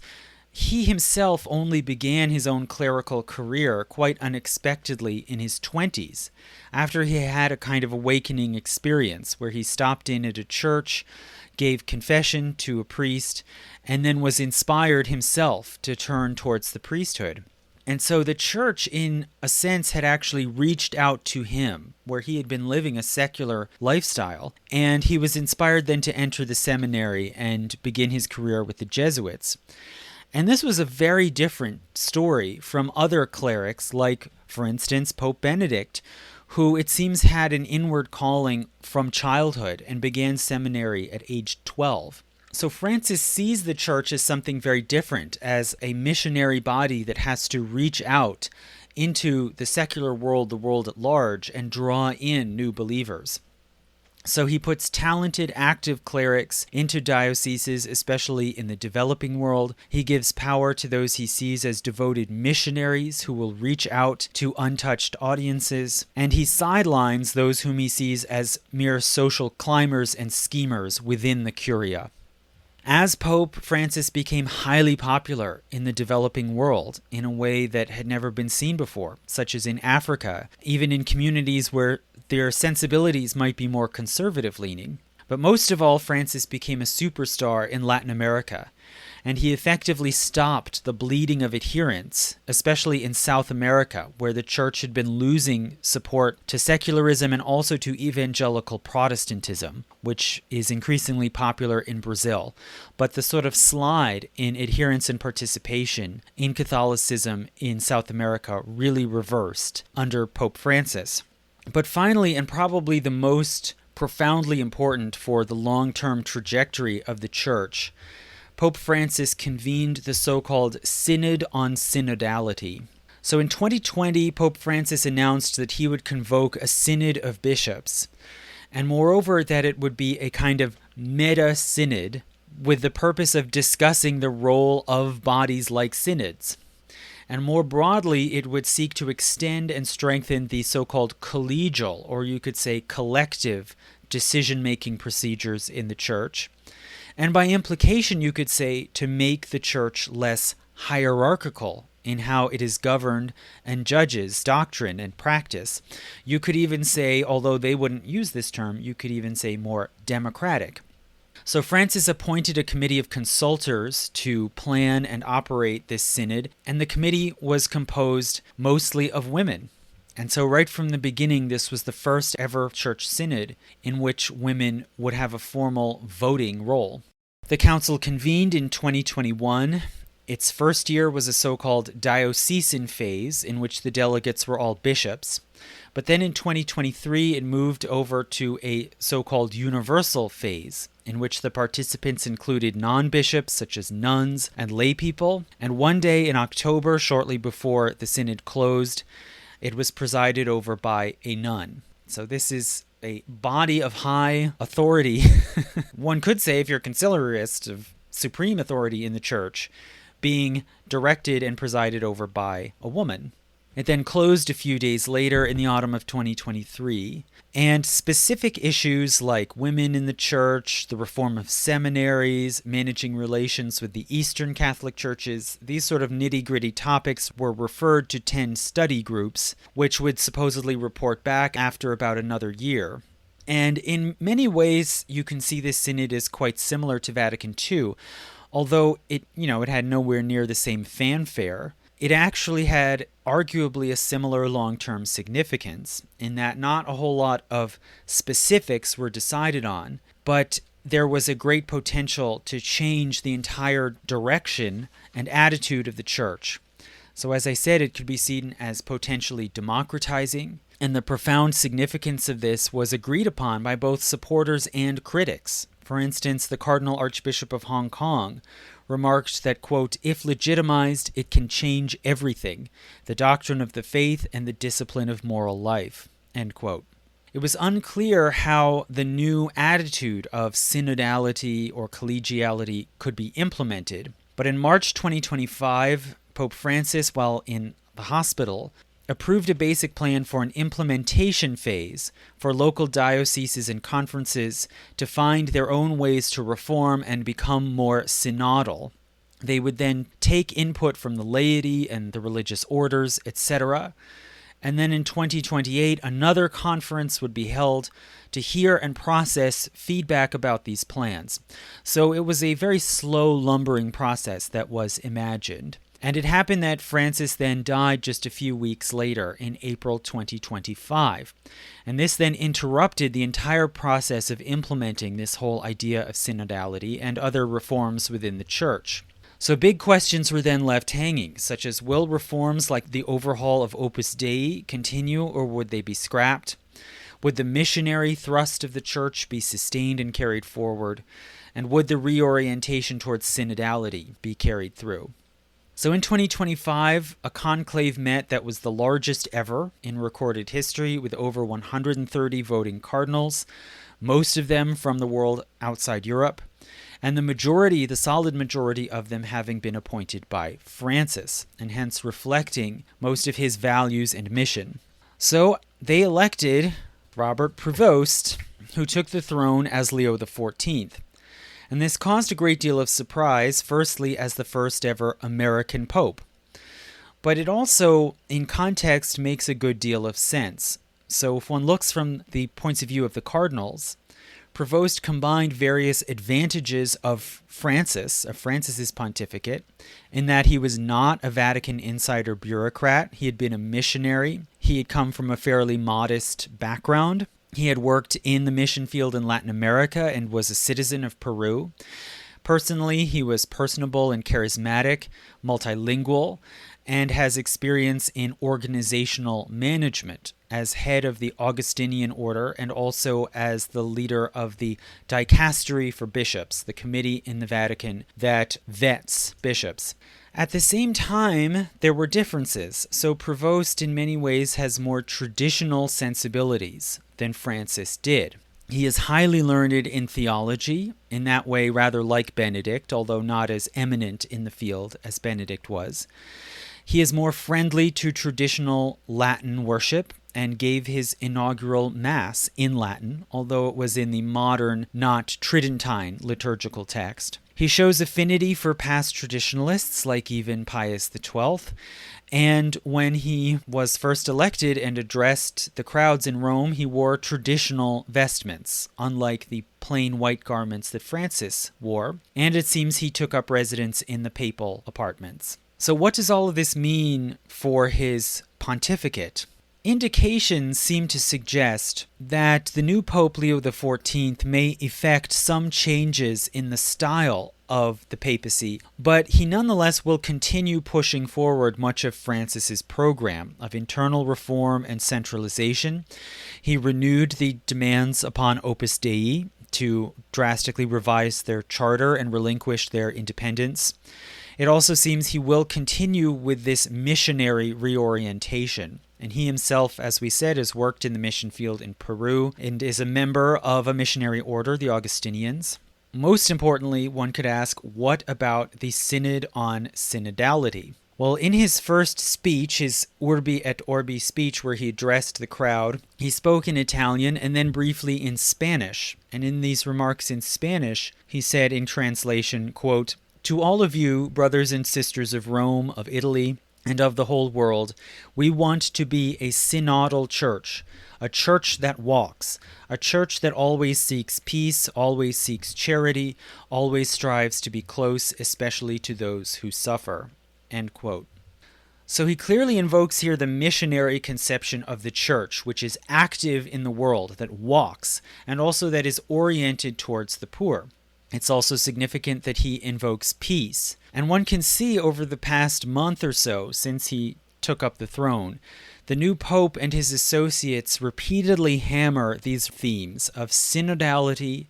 S1: he himself only began his own clerical career quite unexpectedly in his 20s, after he had a kind of awakening experience where he stopped in at a church, gave confession to a priest, and then was inspired himself to turn towards the priesthood. And so the church, in a sense, had actually reached out to him, where he had been living a secular lifestyle, and he was inspired then to enter the seminary and begin his career with the Jesuits. And this was a very different story from other clerics, like, for instance, Pope Benedict, who it seems had an inward calling from childhood and began seminary at age 12. So Francis sees the church as something very different, as a missionary body that has to reach out into the secular world, the world at large, and draw in new believers. So he puts talented, active clerics into dioceses, especially in the developing world. He gives power to those he sees as devoted missionaries who will reach out to untouched audiences. And he sidelines those whom he sees as mere social climbers and schemers within the curia. As Pope, Francis became highly popular in the developing world in a way that had never been seen before, such as in Africa, even in communities where their sensibilities might be more conservative-leaning. But most of all, Francis became a superstar in Latin America, and he effectively stopped the bleeding of adherents, especially in South America, where the church had been losing support to secularism and also to evangelical Protestantism, which is increasingly popular in Brazil. But the sort of slide in adherence and participation in Catholicism in South America really reversed under Pope Francis. But finally, and probably the most profoundly important for the long-term trajectory of the Church, Pope Francis convened the so-called Synod on Synodality. So in 2020, Pope Francis announced that he would convoke a synod of bishops, and moreover that it would be a kind of meta-synod with the purpose of discussing the role of bodies like synods. And more broadly, it would seek to extend and strengthen the so-called collegial, or you could say collective, decision-making procedures in the Church. And by implication, you could say to make the Church less hierarchical in how it is governed and judges doctrine and practice. You could even say, although they wouldn't use this term, you could even say more democratic. So Francis appointed a committee of consultors to plan and operate this synod, and the committee was composed mostly of women. And so right from the beginning, this was the first ever church synod in which women would have a formal voting role. The council convened in 2021. Its first year was a so-called diocesan phase in which the delegates were all bishops. But then in 2023, it moved over to a so-called universal phase in which the participants included non-bishops such as nuns and lay people. And one day in October, shortly before the synod closed, it was presided over by a nun. So this is a body of high authority. One could say, if you're a conciliarist, of supreme authority in the church, being directed and presided over by a woman. It then closed a few days later in the autumn of 2023, and specific issues like women in the church, the reform of seminaries, managing relations with the Eastern Catholic churches, these sort of nitty-gritty topics were referred to 10 study groups, which would supposedly report back after about another year. And in many ways, you can see this synod is quite similar to Vatican II, although it had nowhere near the same fanfare. It actually had arguably a similar long-term significance in that not a whole lot of specifics were decided on, but there was a great potential to change the entire direction and attitude of the church. So as I said, it could be seen as potentially democratizing, and the profound significance of this was agreed upon by both supporters and critics. For instance, the Cardinal Archbishop of Hong Kong remarked that, quote, "If legitimized, it can change everything, the doctrine of the faith and the discipline of moral life," end quote. It was unclear how the new attitude of synodality or collegiality could be implemented, but in March 2025, Pope Francis, while in the hospital, approved a basic plan for an implementation phase for local dioceses and conferences to find their own ways to reform and become more synodal. They would then take input from the laity and the religious orders, etc. And then in 2028, another conference would be held to hear and process feedback about these plans. So it was a very slow, lumbering process that was imagined. And it happened that Francis then died just a few weeks later in April 2025. And this then interrupted the entire process of implementing this whole idea of synodality and other reforms within the church. So big questions were then left hanging, such as will reforms like the overhaul of Opus Dei continue or would they be scrapped? Would the missionary thrust of the church be sustained and carried forward? And would the reorientation towards synodality be carried through? So in 2025, a conclave met that was the largest ever in recorded history, with over 130 voting cardinals, most of them from the world outside Europe, and the solid majority of them having been appointed by Francis, and hence reflecting most of his values and mission. So they elected Robert Prevost, who took the throne as Leo XIV. And this caused a great deal of surprise, firstly as the first ever American pope. But it also, in context, makes a good deal of sense. So if one looks from the points of view of the cardinals, Prevost combined various advantages of Francis's pontificate, in that he was not a Vatican insider bureaucrat. He had been a missionary. He had come from a fairly modest background. He had worked in the mission field in Latin America and was a citizen of Peru. Personally, he was personable and charismatic, multilingual, and has experience in organizational management as head of the Augustinian order and also as the leader of the dicastery for bishops, the committee in the Vatican that vets bishops. At the same time, there were differences, so Prevost in many ways has more traditional sensibilities than Francis did. He is highly learned in theology, in that way rather like Benedict, although not as eminent in the field as Benedict was. He is more friendly to traditional Latin worship and gave his inaugural Mass in Latin, although it was in the modern, not Tridentine liturgical text. He shows affinity for past traditionalists like even Pius XII, and when he was first elected and addressed the crowds in Rome, he wore traditional vestments, unlike the plain white garments that Francis wore, and it seems he took up residence in the papal apartments. So what does all of this mean for his pontificate? Indications seem to suggest that the new Pope Leo XIV may effect some changes in the style of the papacy, but he nonetheless will continue pushing forward much of Francis's program of internal reform and centralization. He renewed the demands upon Opus Dei to drastically revise their charter and relinquish their independence. It also seems he will continue with this missionary reorientation. And he himself, as we said, has worked in the mission field in Peru and is a member of a missionary order, the Augustinians. Most importantly, one could ask, what about the Synod on Synodality? Well, in his first speech, his Urbi et Orbi speech where he addressed the crowd, he spoke in Italian and then briefly in Spanish. And in these remarks in Spanish, he said in translation, quote, "To all of you, brothers and sisters of Rome, of Italy, and of the whole world, we want to be a synodal church, a church that walks, a church that always seeks peace, always seeks charity, always strives to be close, especially to those who suffer." End quote. So he clearly invokes here the missionary conception of the church, which is active in the world, that walks, and also that is oriented towards the poor. It's also significant that he invokes peace. And one can see over the past month or so, since he took up the throne, the new pope and his associates repeatedly hammer these themes of synodality,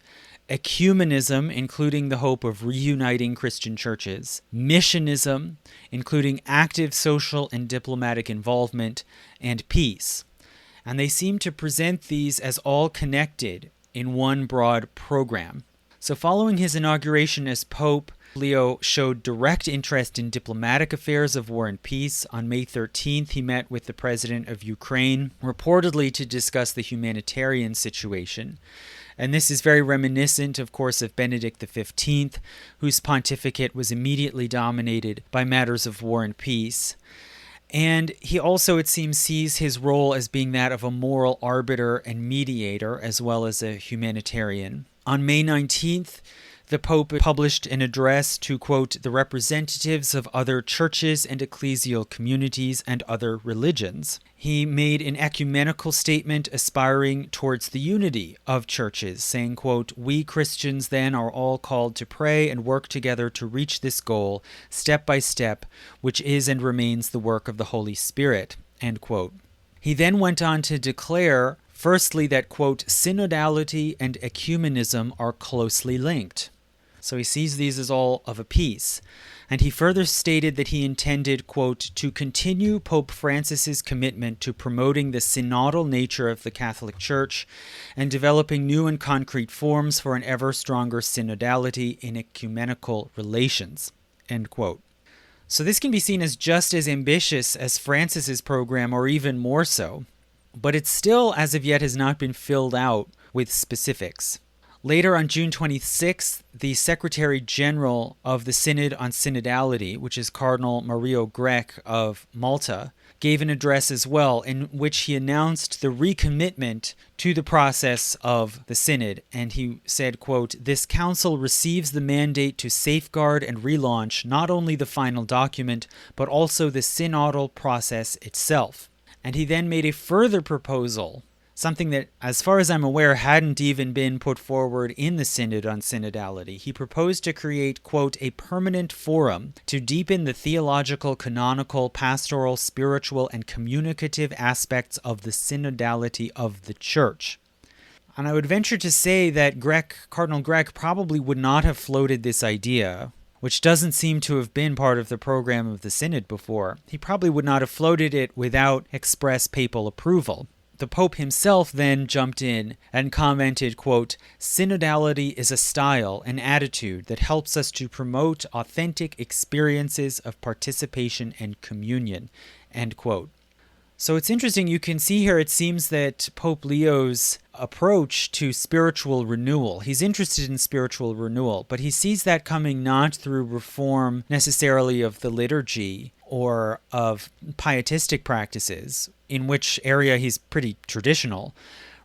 S1: ecumenism, including the hope of reuniting Christian churches, missionism, including active social and diplomatic involvement, and peace. And they seem to present these as all connected in one broad program. So following his inauguration as Pope, Leo showed direct interest in diplomatic affairs of war and peace. On May 13th, he met with the president of Ukraine, reportedly to discuss the humanitarian situation. And this is very reminiscent, of course, of Benedict XV, whose pontificate was immediately dominated by matters of war and peace. And he also, it seems, sees his role as being that of a moral arbiter and mediator, as well as a humanitarian. On May 19th, the Pope published an address to, quote, the representatives of other churches and ecclesial communities and other religions. He made an ecumenical statement aspiring towards the unity of churches, saying, quote, we Christians then are all called to pray and work together to reach this goal, step by step, which is and remains the work of the Holy Spirit, end quote. He then went on to declare, firstly, that, quote, synodality and ecumenism are closely linked. So he sees these as all of a piece. And he further stated that he intended, quote, to continue Pope Francis's commitment to promoting the synodal nature of the Catholic Church and developing new and concrete forms for an ever stronger synodality in ecumenical relations, end quote. So this can be seen as just as ambitious as Francis's program, or even more so, but it still, as of yet, has not been filled out with specifics. Later, on June 26th, the Secretary General of the Synod on Synodality, which is Cardinal Mario Grech of Malta, gave an address as well, in which he announced the recommitment to the process of the Synod. And he said, quote, "This council receives the mandate to safeguard and relaunch not only the final document, but also the synodal process itself." And he then made a further proposal, something that, as far as I'm aware, hadn't even been put forward in the Synod on Synodality. He proposed to create, quote, "a permanent forum to deepen the theological, canonical, pastoral, spiritual, and communicative aspects of the synodality of the Church." And I would venture to say that Cardinal Grech probably would not have floated this idea, which doesn't seem to have been part of the program of the Synod before. He probably would not have floated it without express papal approval. The Pope himself then jumped in and commented, quote, "Synodality is a style, an attitude that helps us to promote authentic experiences of participation and communion," end quote. So it's interesting, you can see here it seems that Pope Leo's approach to spiritual renewal, he's interested in spiritual renewal, but he sees that coming not through reform necessarily of the liturgy or of pietistic practices, in which area he's pretty traditional.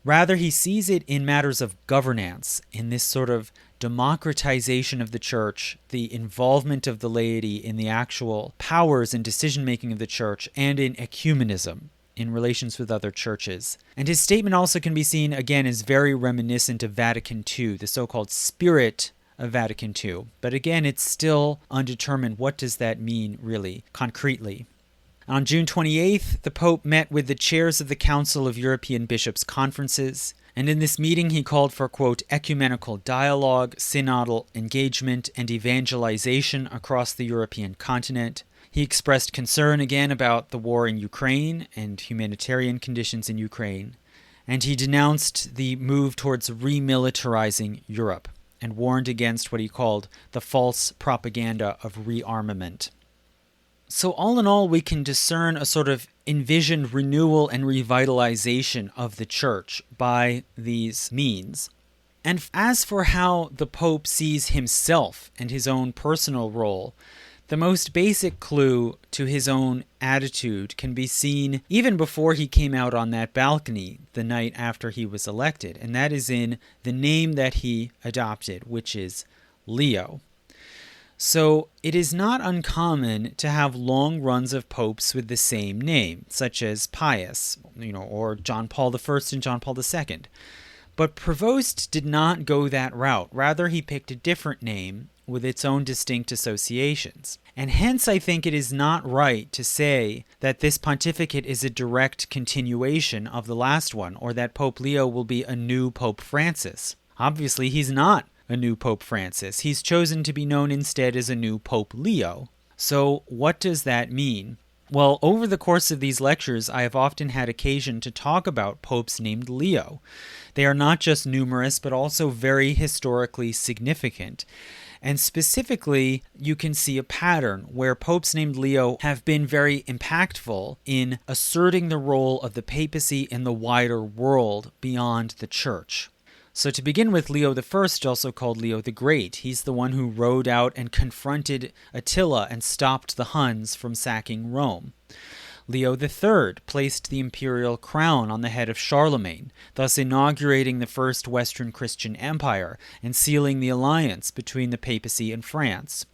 S1: Rather, he sees it in matters of governance, in this sort of democratization of the church, the involvement of the laity in the actual powers and decision-making of the church, and in ecumenism, in relations with other churches. And his statement also can be seen, again, as very reminiscent of Vatican II, the so-called spirit of Vatican II. But again, it's still undetermined. What does that mean, really, concretely? On June 28th, the Pope met with the chairs of the Council of European Bishops' Conferences, and in this meeting he called for, quote, "ecumenical dialogue, synodal engagement, and evangelization across the European continent." He expressed concern again about the war in Ukraine and humanitarian conditions in Ukraine, and he denounced the move towards remilitarizing Europe and warned against what he called the false propaganda of rearmament. So all in all, we can discern a sort of envisioned renewal and revitalization of the church by these means. And as for how the Pope sees himself and his own personal role, the most basic clue to his own attitude can be seen even before he came out on that balcony the night after he was elected, and that is in the name that he adopted, which is Leo. So it is not uncommon to have long runs of popes with the same name, such as Pius, or John Paul I and John Paul II. But Prevost did not go that route. Rather, he picked a different name with its own distinct associations. And hence, I think it is not right to say that this pontificate is a direct continuation of the last one, or that Pope Leo will be a new Pope Francis. Obviously, he's not a new Pope Francis. He's chosen to be known instead as a new Pope Leo. So what does that mean? Well, over the course of these lectures, I have often had occasion to talk about popes named Leo. They are not just numerous, but also very historically significant. And specifically, you can see a pattern where popes named Leo have been very impactful in asserting the role of the papacy in the wider world beyond the church. So to begin with, Leo I, also called Leo the Great, he's the one who rode out and confronted Attila and stopped the Huns from sacking Rome. Leo III placed the imperial crown on the head of Charlemagne, thus inaugurating the first Western Christian empire and sealing the alliance between the papacy and France.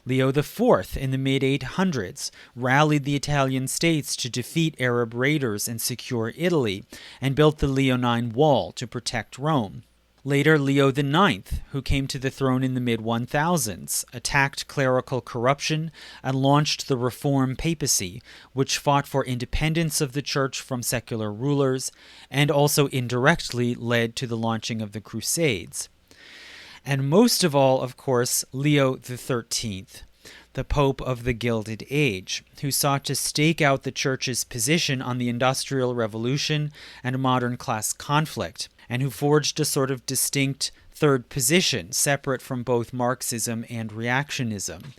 S1: Leo IV, in the mid-800s, rallied the Italian states to defeat Arab raiders and secure Italy, and built the Leonine Wall to protect Rome. Later, Leo IX, who came to the throne in the mid-1000s, attacked clerical corruption and launched the Reform Papacy, which fought for independence of the church from secular rulers, and also indirectly led to the launching of the Crusades. And most of all, of course, Leo XIII, the Pope of the Gilded Age, who sought to stake out the Church's position on the Industrial Revolution and modern class conflict, and who forged a sort of distinct third position, separate from both Marxism and reactionism,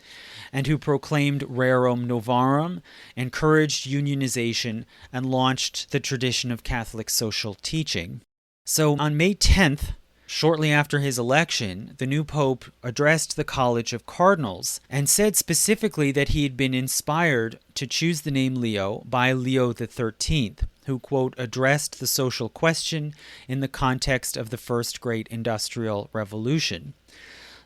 S1: and who proclaimed Rerum Novarum, encouraged unionization, and launched the tradition of Catholic social teaching. So on May 10th, shortly after his election, the new pope addressed the College of Cardinals and said specifically that he had been inspired to choose the name Leo by Leo XIII, who, quote, addressed the social question in the context of the first great industrial revolution.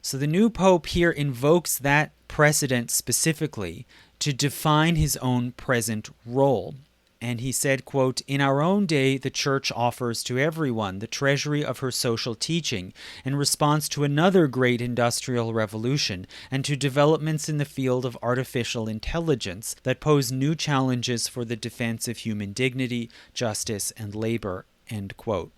S1: So the new pope here invokes that precedent specifically to define his own present role. And he said, quote, "In our own day, the Church offers to everyone the treasury of her social teaching in response to another great industrial revolution and to developments in the field of artificial intelligence that pose new challenges for the defense of human dignity, justice, and labor," end quote.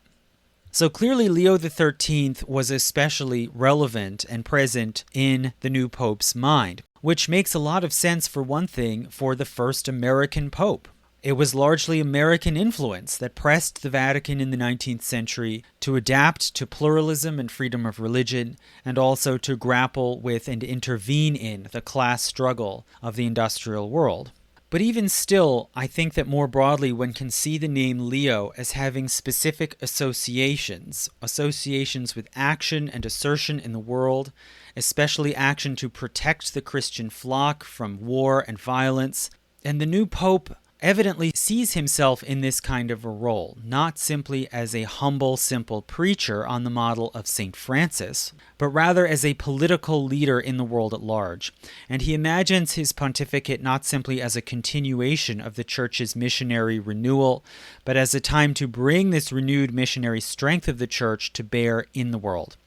S1: So clearly Leo XIII was especially relevant and present in the new pope's mind, which makes a lot of sense, for one thing, for the first American pope. It was largely American influence that pressed the Vatican in the 19th century to adapt to pluralism and freedom of religion, and also to grapple with and intervene in the class struggle of the industrial world. But even still, I think that more broadly one can see the name Leo as having specific associations with action and assertion in the world, especially action to protect the Christian flock from war and violence. And the new pope evidently sees himself in this kind of a role, not simply as a humble, simple preacher on the model of St. Francis, but rather as a political leader in the world at large. And he imagines his pontificate not simply as a continuation of the Church's missionary renewal, but as a time to bring this renewed missionary strength of the Church to bear in the world.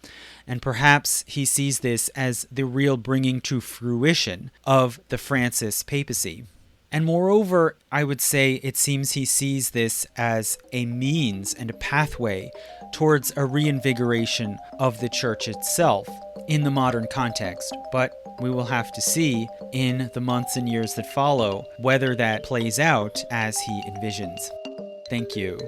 S1: And perhaps he sees this as the real bringing to fruition of the Francis papacy. And moreover, I would say it seems he sees this as a means and a pathway towards a reinvigoration of the Church itself in the modern context. But we will have to see in the months and years that follow whether that plays out as he envisions. Thank you.